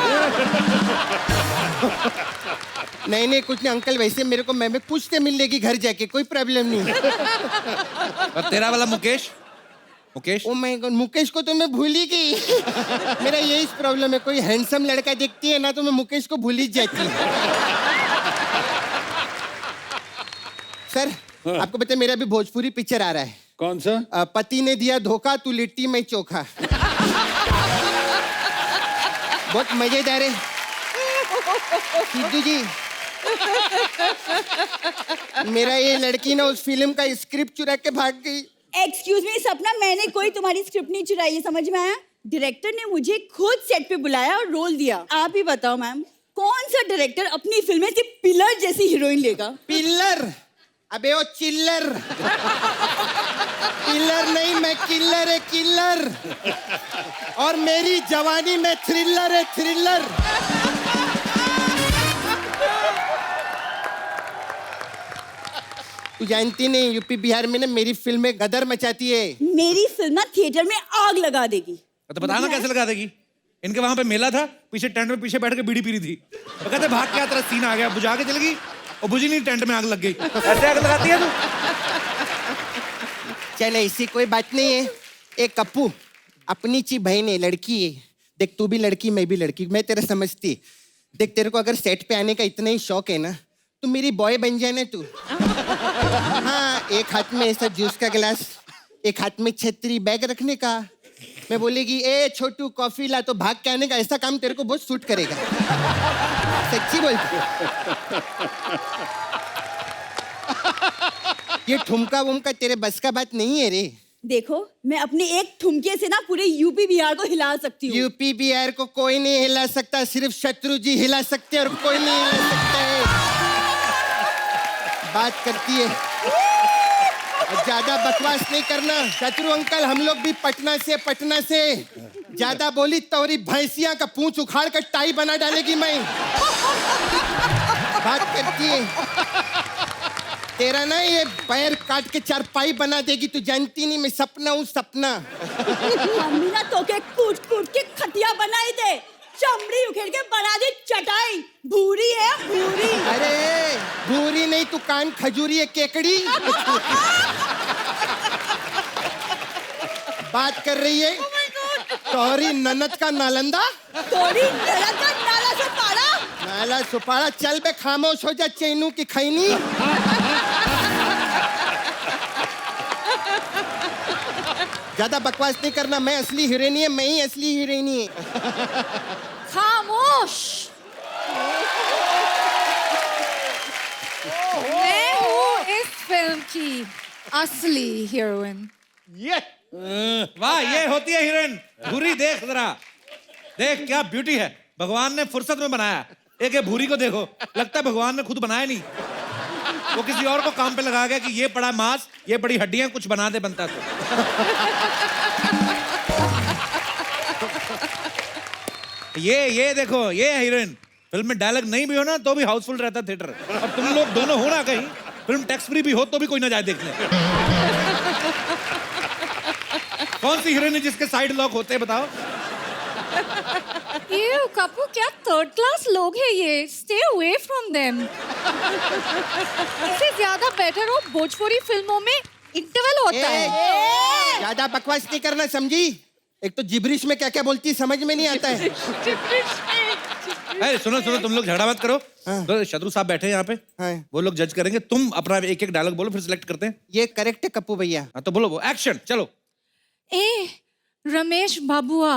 नहीं नहीं कुछ नहीं अंकल, वैसे मेरे को मैं पूछते मिल लेगी घर जाके, कोई प्रॉब्लम नहीं। और तेरा वाला Mukesh, Mukesh oh my God, Mukesh को तो मैं भूल ही गई। मेरा यही प्रॉब्लम है, कोई हैंडसम लड़का देखती है ना तो मैं मुकेश को भूल ही जाती हूँ। सर आपको पता है मेरा भी भोजपुरी पिक्चर आ रहा है। कौन सा? पति ने दिया धोखा तू लिट्टी में चोखा। बहुत मजेदार है सिद्धू जी। मेरा ये लड़की ना उस फिल्म का स्क्रिप्ट चुरा के भाग गई। एक्सक्यूज मी सपना, मैंने कोई तुम्हारी स्क्रिप्ट नहीं चुराई है, समझ में आया? डायरेक्टर ने मुझे खुद सेट पे बुलाया और रोल दिया। आप ही बताओ मैम, कौन सा डायरेक्टर अपनी फिल्म में सिर्फ पिलर जैसी हीरोइन लेगा? पिल्लर? अबे वो चिल्लर। पिल्लर नहीं, मैं किल्लर है, किल्लर। और मेरी जवानी में थ्रिलर है, थ्रिलर। तू जानती नहीं यूपी बिहार में ना मेरी फिल्में गदर मचाती है। मेरी फिल्म ना थिएटर में आग लगा देगी। तो बताना कैसे लगा देगी। इनके वहां पे मेला था, पीछे टेंट में पीछे बैठ के बीड़ी पी रही थी। वो कहते भाग के तेरा सीन आ गया, बुझा के चल गई और बुझी नहीं, टेंट में आग लग गई। ऐसे आग लगाती है तू। चल ऐसी कोई बात नहीं है। एक कप्पू अपनी ची बहन है, लड़की है। देख तू भी लड़की मैं भी लड़की, मैं तेरा समझती। देख तेरे को अगर सेट पे आने का इतना ही शौक है ना तो मेरी बॉय बन जाए ना तू। हाँ, एक हाथ में ऐसा जूस का गिलास, एक हाथ में छतरी, बैग रखने का। मैं बोलेगी ए छोटू कॉफी ला तो भाग के आने का। ऐसा काम तेरे को बहुत सूट करेगा। सच्ची बोलती। ये ठुमका वुमका तेरे बस का बात नहीं है रे। देखो मैं अपने एक ठुमके से ना पूरे यूपी बिहार को हिला सकती हूँ। यूपी बिहार को कोई नहीं हिला सकता, सिर्फ शत्रु जी हिला सकते हैं और कोई नहीं हिला सकता है। बात करती है और ज्यादा बकवास नहीं करना। शत्रु अंकल हम लोग भी पटना से। ज्यादा बोली तोरी भैंसिया का पूंछ उखाड़ कर टाई बना डालेगी मैं। बात करती है तेरा ना ये पैर काट के चारपाई बना देगी। तू जानती नहीं मैं सपना हूँ, सपना। मम्मी ना तो के कूट कूट के खटिया बनाई दे, चमड़ी उखेड़ के बना दी चटाई। भूरी है भूरी। अरे भूरी नहीं तू कान खजूरी है, केकड़ी। बात कर रही है तोरी ननद का नालंदा, तोरी ननद का नाला सुपारा। नाला सुपारा। चल बे खामोश हो जा चैनू की खैनी। ज्यादा बकवास नहीं करना। मैं असली हीरोइन है, मैं ही असली हीरोइन है। खामोश। मैं हूँ इस फिल्म की असली हीरोइन। ये वाह, ये होती है हीरोइन। भूरी देख जरा, देख क्या ब्यूटी है। भगवान ने फुर्सत में बनाया। एक ये भूरी को देखो, लगता है भगवान ने खुद बनाया नहीं, वो किसी और को काम पे लगा गया कि ये पड़ा मांस, ये पड़ी हड्डियां, कुछ बना दे बनता तो। ये देखो, ये है हीरोइन। फिल्म में डायलॉग नहीं भी हो ना तो भी हाउसफुल रहता थिएटर। और तुम लोग दोनों हो ना कहीं, फिल्म टैक्स फ्री भी हो तो भी कोई ना जाए देखने। कौन सी हीरोइन है जिसके साइड लॉक होते हैं बताओ? ये कपूर क्या थर्ड क्लास लोग हैं ये. Stay away from them. इससे ज्यादा बेटर हो भोजपुरी फिल्मों में इंटरवल होता है. ज्यादा बकवास नहीं करना, समझी? एक तो जिब्रिश में क्या क्या बोलती है समझ में नहीं आता है. अरे सुनो सुनो, तुम लोग झगड़ा मत करो. तो शत्रु साहब बैठे हैं यहाँ पे, हाँ. वो लोग जज करेंगे. तुम अपना एक एक डायलॉग बोलो, फिर सिलेक्ट करते हैं. ये करेक्ट है कप्पू भैया. हाँ तो बोलो, वो एक्शन चलो. ए रमेश बाबुआ,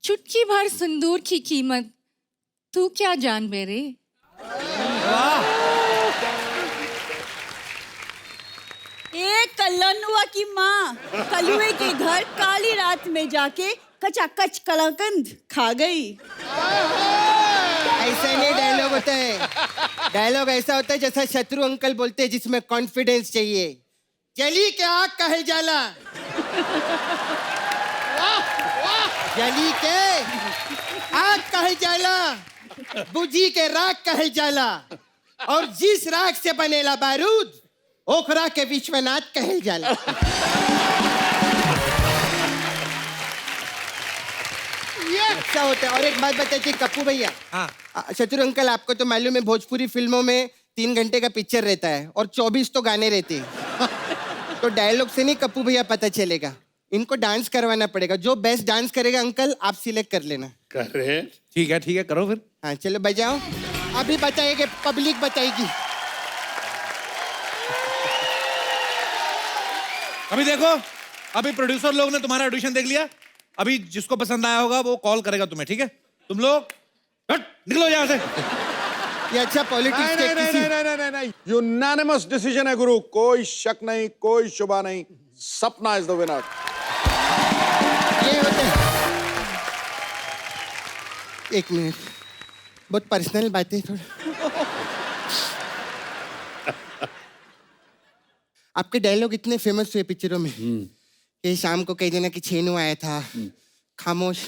चुटकी भर सिंदूर की कीमत तू क्या जान मेरे. एक कल्लनुआ की माँ कलुए के घर काली रात में जाके कचाकच कलाकंद खा गई. ऐसा नहीं डायलॉग होता है. डायलॉग ऐसा होता है जैसा शत्रु अंकल बोलते हैं, जिसमें कॉन्फिडेंस चाहिए. जली के आग कहल जाला. जली के आग कहल जाला, बुझी के राख कहल जाला, और जिस राख से बनेला बारूद ओखरा के विश्वनाथ कहल जाला. अच्छा होता है. और एक बात बताइए कप्पू भैया. हाँ. शत्रु अंकल, आपको तो मालूम है भोजपुरी फिल्मों में 3 घंटे का पिक्चर रहता है और 24 तो गाने रहते हैं. तो डायलॉग से नहीं कप्पू भैया पता चलेगा. इनको डांस करवाना पड़ेगा. जो बेस्ट डांस करेगा अंकल आप सिलेक्ट कर लेना. कर रहे. ठीक है करो फिर. हाँ चलो बजाओ. अभी बताइए, पब्लिक बताएगी. अभी देखो, अभी प्रोड्यूसर लोग ने तुम्हारा ऑडिशन देख लिया. अभी जिसको पसंद आया होगा वो कॉल करेगा तुम्हें. ठीक है, तुम लोग हट, निकलो यहाँ से. ये अच्छा पॉलिटिक्स के किसी नहीं. यूनानिमस डिसीजन है गुरु. कोई शक नहीं, कोई शुबा नहीं. सपना इज द विनर. ये होते हैं. एक मिनट, बहुत पर्सनल बातें थोड़ा. आपके डायलॉग इतने फेमस हुए पिक्चरों में कि शाम को कह देना कि छेनू आया था, खामोश.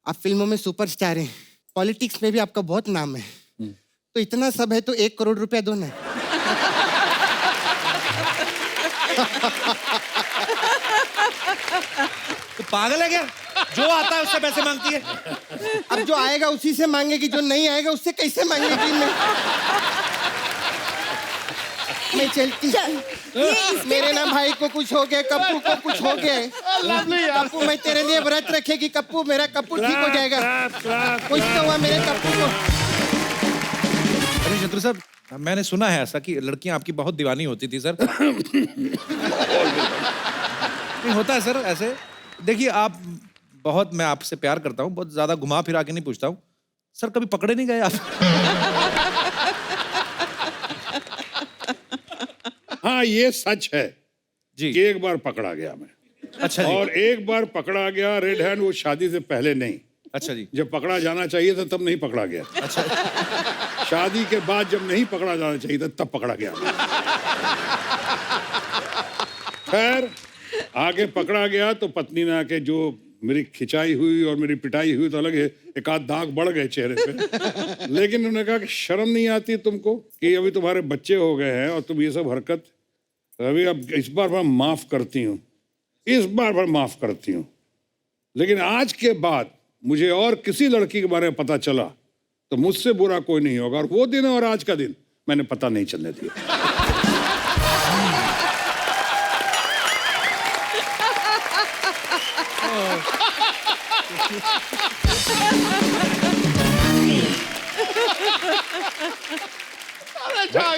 आप फिल्मों में सुपरस्टार हैं, पॉलिटिक्स में भी आपका बहुत नाम है. तो इतना सब है तो 1 करोड़ रुपया दो ना. तो पागल है क्या? जो आता है उससे पैसे मांगती है. अब जो आएगा उसी से मांगेगी, जो नहीं आएगा उससे कैसे मांगेगी. मैं चलती. मेरे ना भाई को कुछ हो गया, कप्पू को कुछ हो गया. कप्पू मैं तेरे लिए व्रत रखेगी. कप्पू, मेरा कप्पू ठीक हो जाएगा. कुछ तो हुआ मेरे कप्पू को. अरे शत्रु साहब, मैंने सुना है ऐसा कि लड़कियां आपकी बहुत दीवानी होती थी सर. नहीं होता है सर ऐसे. देखिए आप बहुत, मैं आपसे प्यार करता हूँ, बहुत ज्यादा घुमा फिरा के नहीं पूछता हूँ सर. कभी पकड़े नहीं गए आप? हाँ ये सच है जी. कि एक बार पकड़ा गया मैं. अच्छा जी. और एक बार पकड़ा गया रेड हैंड, वो शादी से पहले नहीं. अच्छा जी. जब पकड़ा जाना चाहिए था तब नहीं पकड़ा गया. अच्छा. शादी के बाद जब नहीं पकड़ा जाना चाहिए था तब पकड़ा गया. खैर आगे पकड़ा गया तो पत्नी ने आके जो मेरी खिंचाई हुई और मेरी पिटाई हुई तो अलग है, एक आध दाग बढ़ गए चेहरे पे. लेकिन उन्होंने कहा कि शर्म नहीं आती तुमको कि अभी तुम्हारे बच्चे हो गए हैं और तुम ये सब हरकत. अभी अब इस बार मैं माफ करती हूँ, इस बार मैं माफ करती हूँ. लेकिन आज के बाद मुझे और किसी लड़की के बारे में पता चला तो मुझसे बुरा कोई नहीं होगा. और वो दिन और आज का दिन मैंने पता नहीं चलने दिया.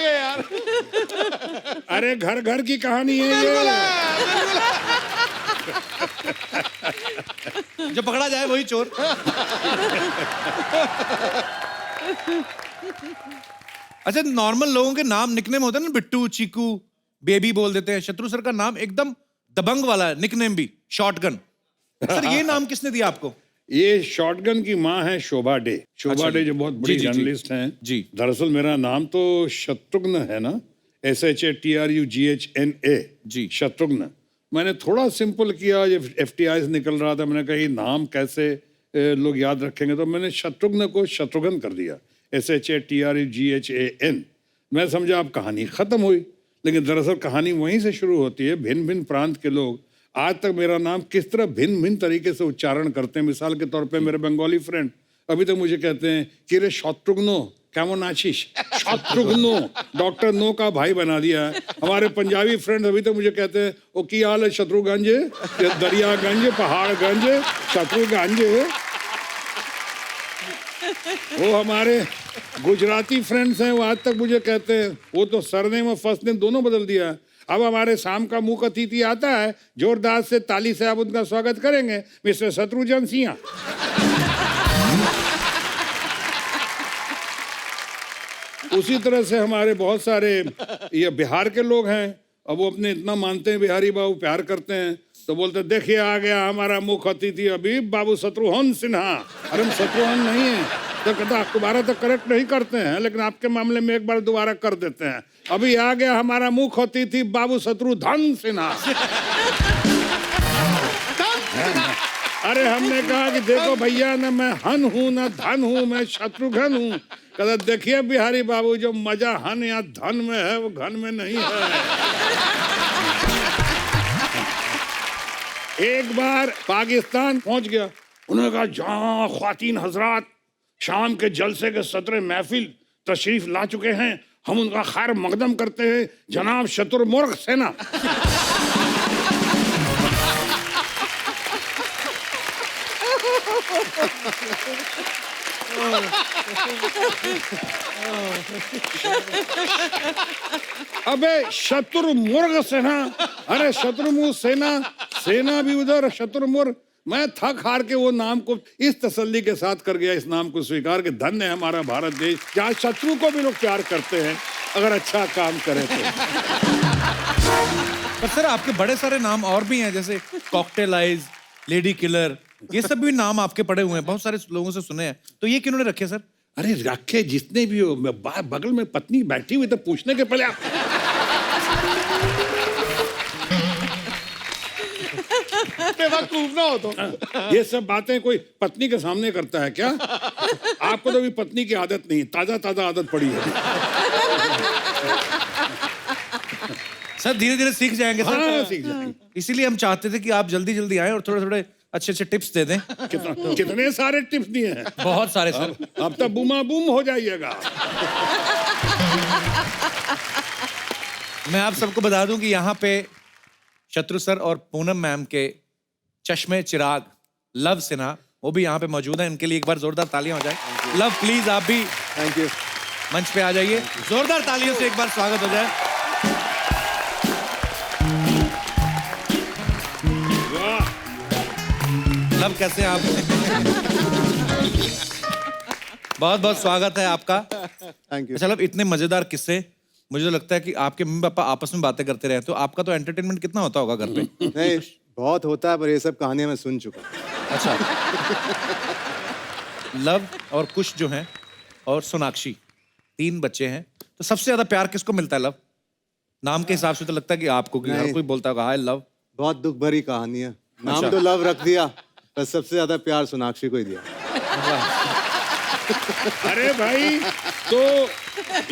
यार. अरे घर घर की कहानी है ये. जो पकड़ा जाए वही चोर. अच्छा, नॉर्मल लोगों के नाम निकनेम होते हैं ना, बिट्टू, चीकू, बेबी बोल देते हैं. शत्रु सर का नाम एकदम दबंग वाला है, निकनेम भी शॉटगन. सर ये नाम किसने दिया आपको? ये शॉटगन की माँ है शोभा डे. शोभा अच्छा डे जी. जो बहुत जी, बड़ी जी, जी. जर्नलिस्ट हैं. जी. दरअसल मेरा नाम तो शत्रुघ्न है ना, SHATRUGHNA. जी. शत्रुघ्न. मैंने थोड़ा सिंपल किया, जब FTI निकल रहा था मैंने कहा ये नाम कैसे लोग याद रखेंगे, तो मैंने शत्रुघ्न को शत्रुघ्न कर दिया, SHATRUGHAN. मैं समझा अब कहानी खत्म हुई. लेकिन दरअसल कहानी वहीं से शुरू होती है. भिन्न भिन्न प्रांत के लोग आज तक मेरा नाम किस तरह भिन्न भिन्न तरीके से उच्चारण करते हैं। मिसाल के तौर पे मेरे बंगाली फ्रेंड अभी तक मुझे कहते हैं कि रे शत्रुघ्नो केमन आशीष, शत्रुघ्नो, डॉक्टर नो का भाई बना दिया है। हमारे पंजाबी फ्रेंड अभी तक मुझे कहते हैं वो की हाल है शत्रुगंज, दरियागंज, पहाड़गंज, शत्रुगंज। वो हमारे गुजराती फ्रेंड्स हैं, वो आज तक मुझे कहते हैं, वो तो सरनेम और फर्स्ट नेम दोनों बदल दिया है। अब हमारे शाम का मुख्य अतिथि आता है, जोरदार से ताली से आप उनका स्वागत करेंगे, मिस्टर शत्रुघ्न सिंह। उसी तरह से हमारे बहुत सारे ये बिहार के लोग हैं, अब वो अपने इतना मानते हैं बिहारी बाबू, प्यार करते हैं, तो बोलते हैं देखिए आ गया हमारा मुख्य अतिथि अभी बाबू शत्रुघ्न सिन्हा। अरे हम शत्रुघ्न नहीं है, तो कहता दोबारा तो करेक्ट नहीं करते हैं, लेकिन आपके मामले में एक बार दोबारा कर देते हैं। अभी आ गया हमारा मुख्य अतिथि बाबू शत्रुघ्न सिन्हा। अरे हमने कहा कि देखो भैया ना मैं हन हूं ना धन हूं, मैं शत्रुघ्न हूं। कहता देखिए बिहारी बाबू जो मजा हन या धन में है वो घन में नहीं है। एक बार पाकिस्तान पहुंच गया, उन्होंने कहा जहां ख्वातीन हजरात शाम के जलसे के सदर महफिल तशरीफ ला चुके हैं, हम उनका खैर मकदम करते हैं जनाब शत्रुमुर्ग सेना। अबे शत्रुमुर्ग सेना, अरे शत्रुमुर्ग सेना, सेना भी उधर शत्रुमुर्ग। मैं थक हार के वो नाम को इस तसल्ली के साथ कर गया, इस नाम को स्वीकार के धन्य है हमारा भारत देश, जहाँ शत्रु को भी लोग प्यार करते हैं अगर अच्छा काम करें तो। पर सर आपके बड़े सारे नाम और भी हैं, जैसे कॉकटेल आइज, लेडी किलर, ये सब भी नाम आपके पड़े हुए हैं, बहुत सारे लोगों से सुने हैं, तो ये किन्होंने रखे सर? अरे रखे जितने भी हो, बगल में पत्नी बैठी हुई तो पूछने के पहले आप बेवकूफ ना हो तो। ये सब बातें कोई पत्नी के सामने करता है क्या? आपको तो अभी पत्नी की आदत नहीं, ताजा ताजा आदत पड़ी है। सर धीरे धीरे सीख जाएंगे सर। हाँ, सीख जाएंगे। इसीलिए हम चाहते थे कि आप जल्दी जल्दी आए और थोड़े थोड़े अच्छे अच्छे टिप्स दे दें। कितने सारे टिप्स दिए हैं, बहुत सारे सर। अब तक बूमा बूम हो जाइएगा। मैं आप सबको बता दूं कि यहाँ पे शत्रु सर और पूनम मैम के चश्मे चिराग लव सिन्हा वो भी यहाँ पे मौजूद हैं, इनके लिए एक बार जोरदार तालियां हो जाए। लव प्लीज आप भी थैंक यू। मंच पे आ जाइए, जोरदार तालियों से एक बार स्वागत हो जाए। वाह, लव कैसे हैं आप? बहुत बहुत स्वागत है आपका। Thank you. अच्छा लव, इतने मजेदार किस्से, मुझे तो लगता है कि आपके मम्मी पापा आपस में बातें करते रहे, तो आपका तो एंटरटेनमेंट कितना होता होगा घर पे? नहीं बहुत होता है, पर ये सब कहानियां मैं सुन चुका हूं। अच्छा। लव और कुश जो हैं और सोनाक्षी, 3 बच्चे हैं, तो सबसे ज्यादा प्यार किसको मिलता है? लव नाम के हिसाब से तो लगता है कि आपको, कि हर नहीं। कोई बोलता होगा हाय लव। बहुत दुख भरी कहानी है। नाम अच्छा। तो लव रख दिया, पर सबसे ज्यादा प्यार सोनाक्षी को ही दिया। अरे भाई तो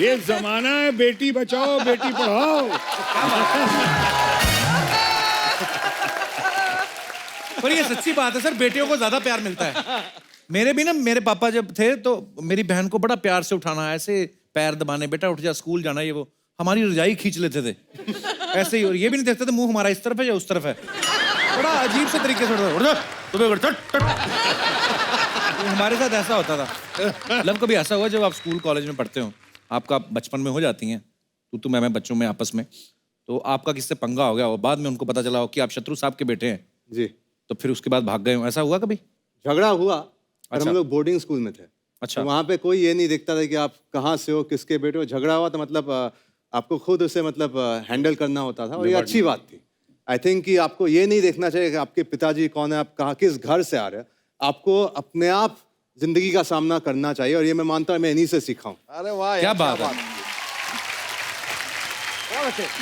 ये जमाना है बेटी बचाओ बेटी पढ़ाओ। पर ये सच्ची बात है सर, बेटियों को ज्यादा प्यार मिलता है। मेरे भी ना, मेरे पापा जब थे तो मेरी बहन को बड़ा प्यार से उठाना, ऐसे पैर दबाने, बेटा उठ जा स्कूल जाना, ये वो हमारी रजाई खींच लेते थे ऐसे ही, और ये भी नहीं देखते थे मुंह हमारा इस तरफ है या उस तरफ है, बड़ा अजीब से तरीके से उठ जा, तुम्हें उठ, टट। तो हमारे साथ ऐसा होता था। लव कभी ऐसा हुआ जब आप स्कूल कॉलेज में पढ़ते हो, आपका बचपन में हो जाती हैं तू मैं बच्चों में आपस में, तो आपका किससे पंगा हो गया और बाद में उनको पता चला हो कि आप शत्रु साहब के बेटे हैं, जी। तो फिर उसके बाद भाग गए हो, ऐसा हुआ कभी? झगड़ा हुआ, पर अच्छा। हम लोग बोर्डिंग स्कूल में थे। अच्छा। तो वहाँ पे कोई ये नहीं देखता था कि आप कहाँ से हो, किसके बेटे हो। झगड़ा हुआ तो मतलब आपको खुद उसे मतलब हैंडल करना होता था, और ये अच्छी बात थी। आई थिंक कि आपको ये नहीं देखना चाहिए कि आपके पिताजी कौन है, आप कहाँ किस घर से आ रहे हैं। आपको अपने आप जिंदगी का सामना करना चाहिए, और ये मैं मानता हूँ मैं इन्हीं से सीखा हूँ। अरे वाह, क्या बात है।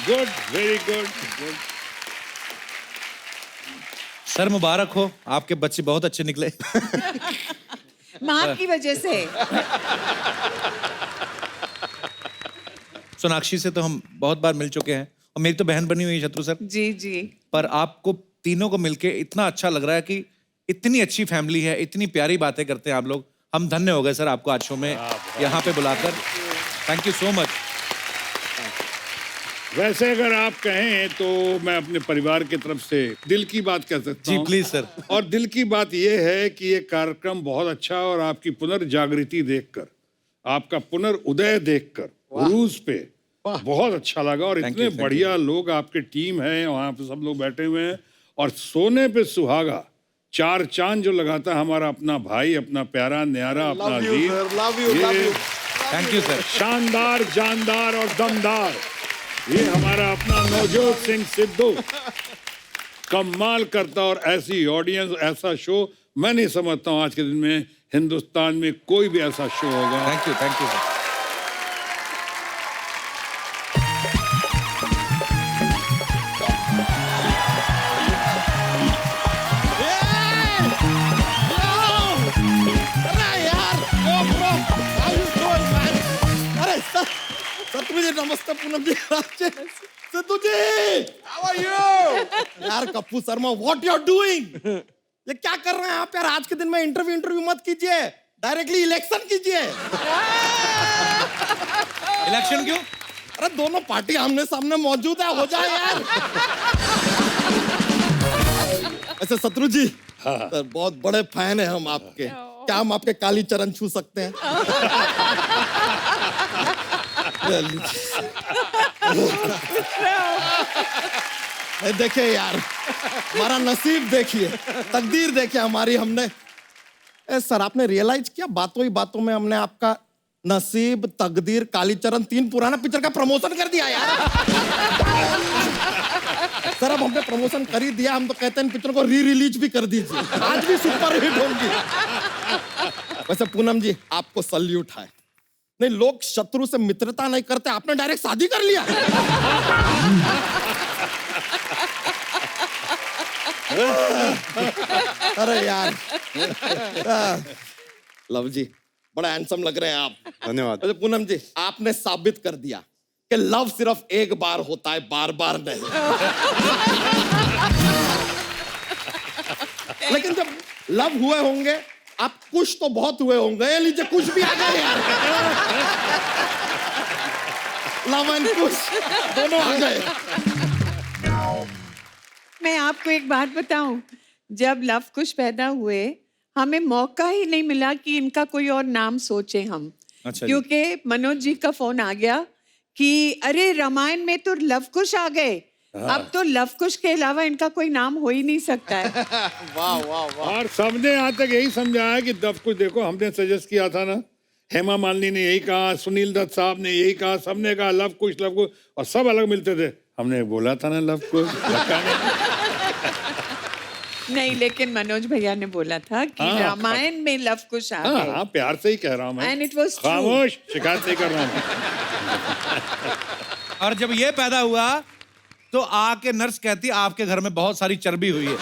Good, very good. सर मुबारक हो, आपके बच्चे बहुत अच्छे निकले। माँ की वजह से। सोनाक्षी से तो हम बहुत बार मिल चुके हैं, और मेरी तो बहन बनी हुई है शत्रु सर, जी जी। पर आपको तीनों को मिलके इतना अच्छा लग रहा है कि इतनी अच्छी फैमिली है, इतनी प्यारी बातें करते हैं आप लोग। हम धन्य हो गए सर आपको आज शो में यहाँ पे बुलाकर। Thank you so much. वैसे अगर आप कहें तो मैं अपने परिवार की तरफ से दिल की बात कह सकता जी हूं। Please sir. और दिल की बात यह है कि ये कार्यक्रम बहुत अच्छा और आपकी पुनर्जागृति देखकर, आपका पुनर्उदय देखकर रूस पे बहुत अच्छा लगा। और इतने बढ़िया लोग आपके टीम है, वहां पे सब लोग बैठे हुए हैं। और सोने पे सुहागा, चार चांद जो लगाता है हमारा अपना भाई, अपना प्यारा न्यारा, अपना अजीज, ये थैंक यू सर। शानदार, जानदार और दमदार, ये हमारा अपना नवजोत सिंह सिद्धू कमाल करता। और ऐसी ऑडियंस, ऐसा शो मैं नहीं समझता हूँ आज के दिन में हिंदुस्तान में कोई भी ऐसा शो होगा। Thank you sir. नमस्ते Poonam ji. Sidhu ji, how are you? यार Kappu Sharma, what you are doing? ये क्या कर रहे हैं आप यार? आज के दिन में इंटरव्यू मत कीजिए, डायरेक्टली इलेक्शन कीजिए। इलेक्शन क्यों? अरे दोनों पार्टी आमने सामने मौजूद है, हो जाए यार। ऐसे शत्रु जी, सर बहुत बड़े फैन है हम आपके। क्या हम आपके काली चरण छू सकते हैं? देखिए यार, हमारा नसीब देखिए, तकदीर देखिए हमारी। हमने सर, आपने रियलाइज किया बातों ही बातों में हमने आपका नसीब, तकदीर, कालीचरण, 3 पुराना पिक्चर का प्रमोशन कर दिया यार। सर अब हमने प्रमोशन कर ही दिया, हम तो कहते हैं इन पिक्चर को री-रिलीज भी कर दीजिए, आज भी सुपर हिट होंगी। वैसे पूनम जी, आपको सल्यूट है। नहीं, लोग शत्रु से मित्रता नहीं करते, आपने डायरेक्ट शादी कर लिया। अरे यार, लव जी बड़ा हैंडसम लग रहे हैं आप। धन्यवाद। अच्छा पूनम जी, आपने साबित कर दिया कि लव सिर्फ एक बार होता है, बार बार नहीं। लेकिन जब लव हुए होंगे, आप कुछ तो बहुत हुए होंगे। ये लीजिए, कुछ भी आ गए यार। लव एंड कुछ दोनों आ गए। मैं आपको एक बात बताऊं, जब लव कुश पैदा हुए हमें मौका ही नहीं मिला कि इनका कोई और नाम सोचे हम। अच्छा जी। क्योंकि मनोज जी का फोन आ गया कि अरे रामायण में तो लव कुश आ गए, अब तो लव कुश के अलावा इनका कोई नाम हो ही नहीं सकता है। वाह वाह वाह। और सबने यहाँ तक यही समझाया कि दब कुछ देखो, हमने सजेस्ट किया था ना, हेमा मालिनी ने यही कहा, सुनील दत्त साहब ने यही कहा, सबने कहा लव कुश, और सब अलग मिलते थे। हमने बोला था ना लव कुश। नहीं, लेकिन मनोज भैया ने बोला था कि रामायण में लव कुश आ गए। हाँ, प्यार से ही कह रहा हूँ मैं। And it was true. खामोश, शिकायत नहीं कर रहा हूँ। और जब ये पैदा हुआ तो आके नर्स कहती आपके घर में बहुत सारी चर्बी हुई है।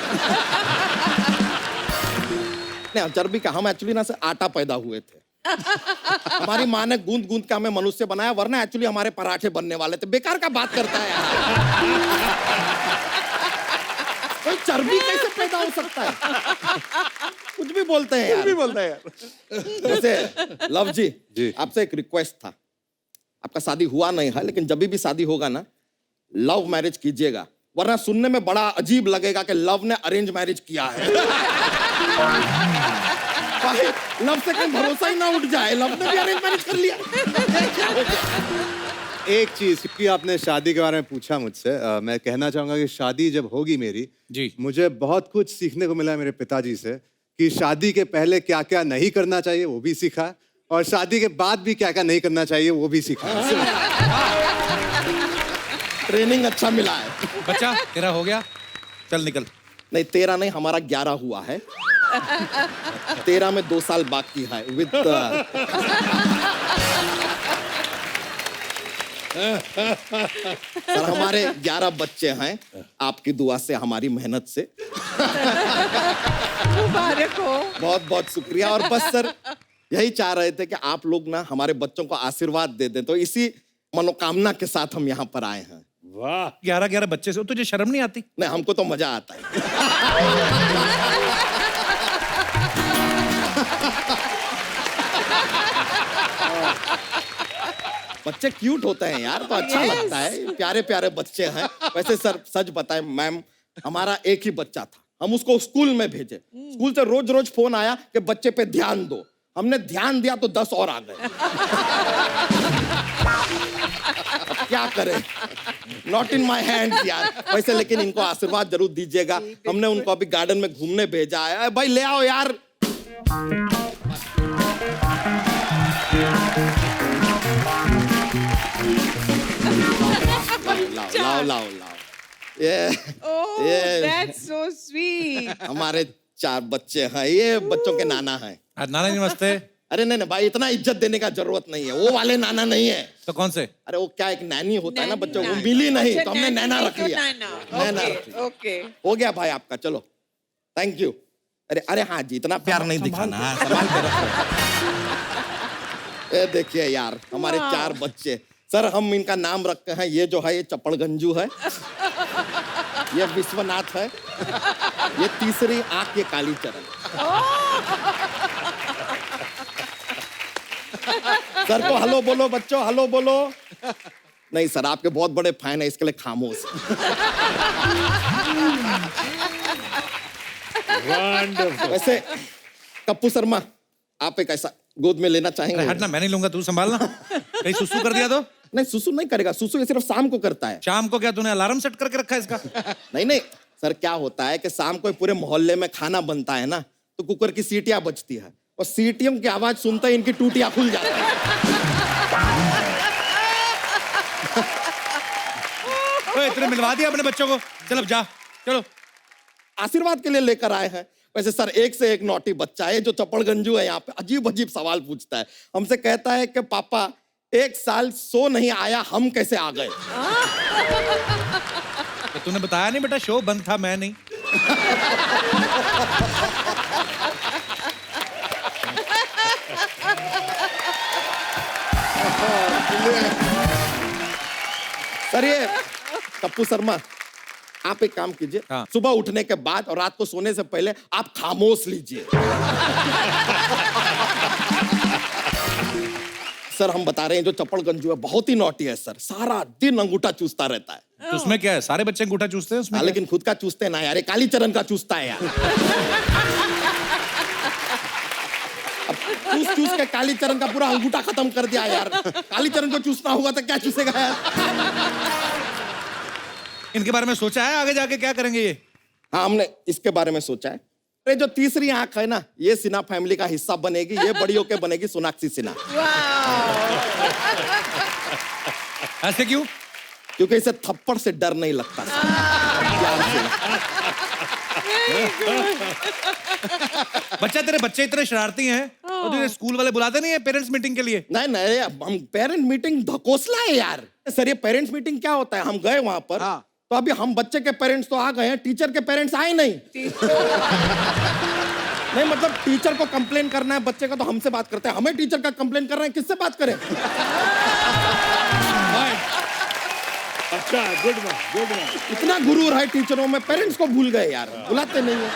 नहीं, चर्बी का हम एक्चुअली ना से आटा पैदा हुए थे। हमारी माँ ने गूंद गूंद के हमें मनुष्य बनाया, वरना एक्चुअली हमारे पराठे बनने वाले थे। बेकार का बात करता है यार। कोई चर्बी कैसे पैदा हो सकता है? कुछ भी बोलते हैं यार। कुछ भी बोलते हैं यार। वैसे लव जी, आपसे एक रिक्वेस्ट था। आपका शादी हुआ नहीं है, लेकिन जब भी शादी होगा ना, लव मैरिज कीजिएगा, वरना सुनने में बड़ा अजीब लगेगा कि लव ने अरेंज मैरिज किया है। लव से कहीं भरोसा ही ना उठ जाए, लव ने भी अरेंज मैरिज कर लिया। एक चीज, क्योंकि आपने शादी के बारे में पूछा मुझसे, मैं कहना चाहूंगा कि शादी जब होगी मेरी जी, मुझे बहुत कुछ सीखने को मिला मेरे पिताजी से, कि शादी के पहले क्या क्या नहीं करना चाहिए वो भी सीखा, और शादी के बाद भी क्या क्या नहीं करना चाहिए वो भी सीखा। ट्रेनिंग अच्छा मिला है। बच्चा तेरा हो गया, चल निकल। नहीं, 13 नहीं, हमारा 11 हुआ है। 13 में 2 साल बाकी है विद सर, हमारे 11 बच्चे हैं, आपकी दुआ से, हमारी मेहनत से। मुबारक हो। बहुत बहुत शुक्रिया। और बस सर यही चाह रहे थे कि आप लोग ना हमारे बच्चों को आशीर्वाद दे दें, तो इसी मनोकामना के साथ हम यहाँ पर आए हैं। वाह 11-11 बच्चे से हो, तुझे शर्म नहीं आती? नहीं, हमको तो मजा आता है। बच्चे क्यूट होते हैं यार, तो अच्छा लगता है, प्यारे प्यारे बच्चे हैं। वैसे सर सच बताएं मैम, हमारा एक ही बच्चा था, हम उसको स्कूल में भेजे। स्कूल से रोज रोज फोन आया कि बच्चे पे ध्यान दो। हमने ध्यान दिया तो 10 और आ गए। अब क्या करें, नॉट इन माई हैंड यार। वैसे लेकिन इनको आशीर्वाद जरूर दीजिएगा। हमने उनको अभी गार्डन में घूमने भेजा है। भाई ले आओ यार। लाओ लाओ लाओ लाओ। Oh, ये that's so sweet. हमारे 4 बच्चे हैं, ये बच्चों के नाना हैं। नाना जी नमस्ते। अरे नहीं नहीं भाई, इतना इज्जत देने का जरूरत नहीं है, वो वाले नाना नहीं है। तो कौन से? अरे वो क्या, एक नैनी होता है ना बच्चों को, नैनी। मिली नहीं अच्छा, तो हमने नैना रख लिया। नैना रख लिया। ओके। हो गया भाई आपका, चलो थैंक यू। अरे अरे हाँ जी, इतना प्यार नहीं दिखाना, हाँ, संभाल के रखो। ये देखिए यार, हमारे 4 बच्चे। सर हम इनका नाम रखते हैं, ये जो है ये चपड़गंजू है, ये विश्वनाथ है, ये तीसरी आंख ये कालीचरण। सर को हेलो बोलो बच्चों, हेलो बोलो। नहीं सर, आपके बहुत बड़े फैन है, इसके लिए खामोश। वंडरफुल। वैसे कप्पू शर्मा, आप एक ऐसा गोद में लेना चाहेंगे? हटना, मैं नहीं लूंगा, तू संभालना। कहीं सुसु कर दिया तो? नहीं, सुसु नहीं करेगा, सुसु ये सिर्फ शाम को करता है। शाम को क्या तूने अलार्म सेट करके रखा है इसका? नहीं नहीं सर, क्या होता है कि शाम को पूरे मोहल्ले में खाना बनता है ना, तो कुकर की सीटियां बजती है, और सीटियों की आवाज सुनते ही इनकी टूटियां खुल जाती है। ओए, इतने मिलवा दिया अपने बच्चों को, चल अब जा, चलो। आशीर्वाद के लिए लेकर आए हैं। वैसे सर एक से एक नॉटी बच्चा है, जो चपड़गंजू है यहाँ पे, अजीब अजीब सवाल पूछता है। हमसे कहता है कि पापा 1 साल सो नहीं आया, हम कैसे आ गए? तो तूने बताया नहीं बेटा, शो बंद था, मैं नहीं। सर ये कप्पू शर्मा, आप एक काम कीजिए, हाँ। सुबह उठने के बाद और रात को सोने से पहले आप खामोश लीजिए। सर हम बता रहे हैं, जो चपड़गंजू है बहुत ही नॉटी है सर, सारा दिन अंगूठा चूसता रहता है। तो उसमें क्या है, सारे बच्चे अंगूठा चूसते हैं उसमें? हाँ, लेकिन खुद का चूसते ना यार, ये कालीचरण का चूसता है यार। अब चूस चूस के कालीचरण का पूरा अंगूठा खत्म कर दिया यार। कालीचरण को चूसना होगा तो क्या चूसेगा यार? इनके बारे में सोचा है आगे जाके क्या करेंगे ये? हाँ, हमने इसके बारे में सोचा है। ये जो तीसरी आंख है ना, ये सिन्हा फैमिली का हिस्सा बनेगी, ये बड़ी होके बनेगी सोनाक्षी सिन्हा। ऐसे क्यों? क्योंकि इसे थप्पड़ से डर नहीं लगता। प्यार से। बच्चा, तेरे बच्चे इतने शरारती हैं, और तुझे स्कूल वाले बुलाते नहीं है पेरेंट्स मीटिंग के लिए? नहीं नहीं, हम पेरेंट मीटिंग धकोसला है यार। सर ये पेरेंट्स मीटिंग क्या होता है, हम गए वहां पर, तो अभी हम बच्चे के पेरेंट्स तो आ गए हैं, टीचर के पेरेंट्स आए नहीं। नहीं मतलब टीचर को कंप्लेन करना है बच्चे का तो हमसे बात करते हैं, हमें टीचर का कंप्लेन कर रहे हैं, किससे बात करें? अच्छा, गुड वन, गुड वन। इतना गुरूर है टीचरों में, पेरेंट्स को भूल गए यार, बुलाते नहीं है।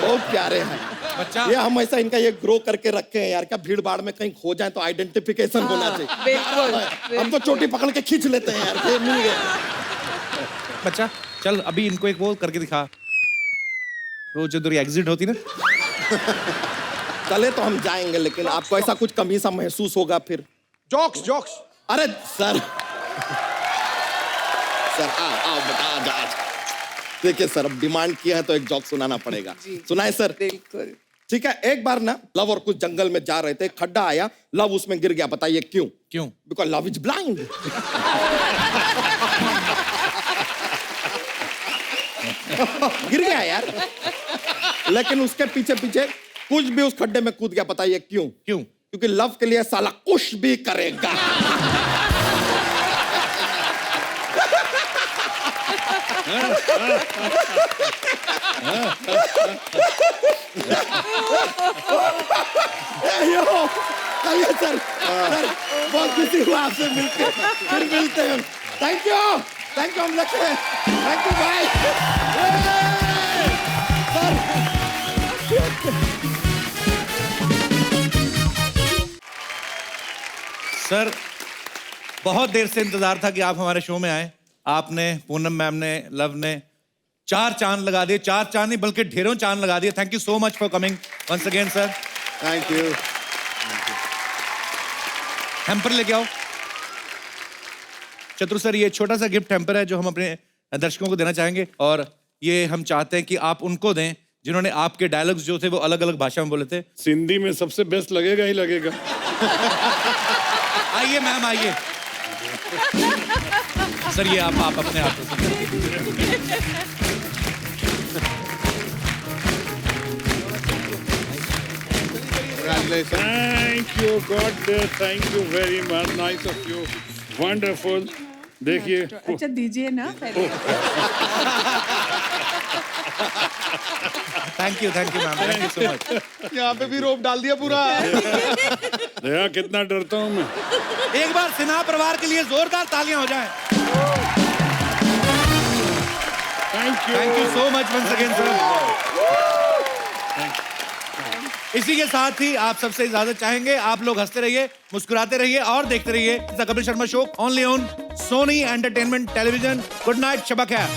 बहुत प्यारे हैं बच्चा, ये, हम ऐसा इनका ये ग्रो करके रखे हैं यार, क्या भीड़ भाड़ में कहीं खो जाए तो आइडेंटिफिकेशन होना चाहिए। बिल्कुल। हम तो चोटी पकड़ के खींच लेते हैं यार, ये मिल गए। बच्चा चल अभी इनको एक वो करके दिखा, वो जो तेरी एग्जिट होती ना। चले तो हम जाएंगे, लेकिन आपको ऐसा कुछ कमी सा महसूस होगा फिर। Jokes jokes. अरे सर, सर आओ बेटा, आ जा। देखिए सर, अब डिमांड किया है तो एक जोक सुनाना पड़ेगा। सुनाए सर? बिल्कुल। ठीक है, एक बार ना लव और कुछ जंगल में जा रहे थे, खड्डा आया, लव उसमें गिर गया। बताइए क्यों? क्यों? Because love is blind. गिर गया यार, लेकिन उसके पीछे पीछे कुछ भी उस खड्डे में कूद गया। बताइए क्यों? क्यों? क्योंकि लव के लिए साला कुछ भी करेगा। चलिए सर, बहुत खुशी हुआ आपसे मिलकर, फिर मिलते हैं। Thank you. थैंक यू हम रखते हैं, थैंक यू भाई। सर बहुत देर से इंतजार था कि आप हमारे शो में आए। आपने, पूनम मैम ने, लव ने 4 चांद लगा दिए, 4 चांद नहीं बल्कि ढेरों चांद लगा दिए। Thank you so much for coming once again sir. Thank you. Hamper लेके आओ। चतुर सर, ये छोटा सा गिफ्ट हैम्पर है जो हम अपने दर्शकों को देना चाहेंगे, और ये हम चाहते हैं कि आप उनको दें जिन्होंने आपके डायलॉग्स जो थे वो अलग अलग भाषा में बोले थे। सिंधी में सबसे बेस्ट लगेगा ही लगेगा। आइए मैम, आइए सर, ये आप अपने हाथों से। Thank you, God bless. Thank you very much. Nice of you. Wonderful. देखिए, अच्छा दीजिए ना पहले। Thank you ma'am, thank you so much. यहाँ पे भी रोप डाल दिया पूरा। देखा कितना डरता हूँ मैं। एक बार सिन्हा परिवार के लिए जोरदार तालियां हो जाएं। Thank you so much once again sir. इसी के साथ ही आप सबसे इजाजत चाहेंगे। आप लोग हंसते रहिए, मुस्कुराते रहिए और देखते रहिए the Kapil Sharma show only on Sony Entertainment Television. Good night, शबा खैर।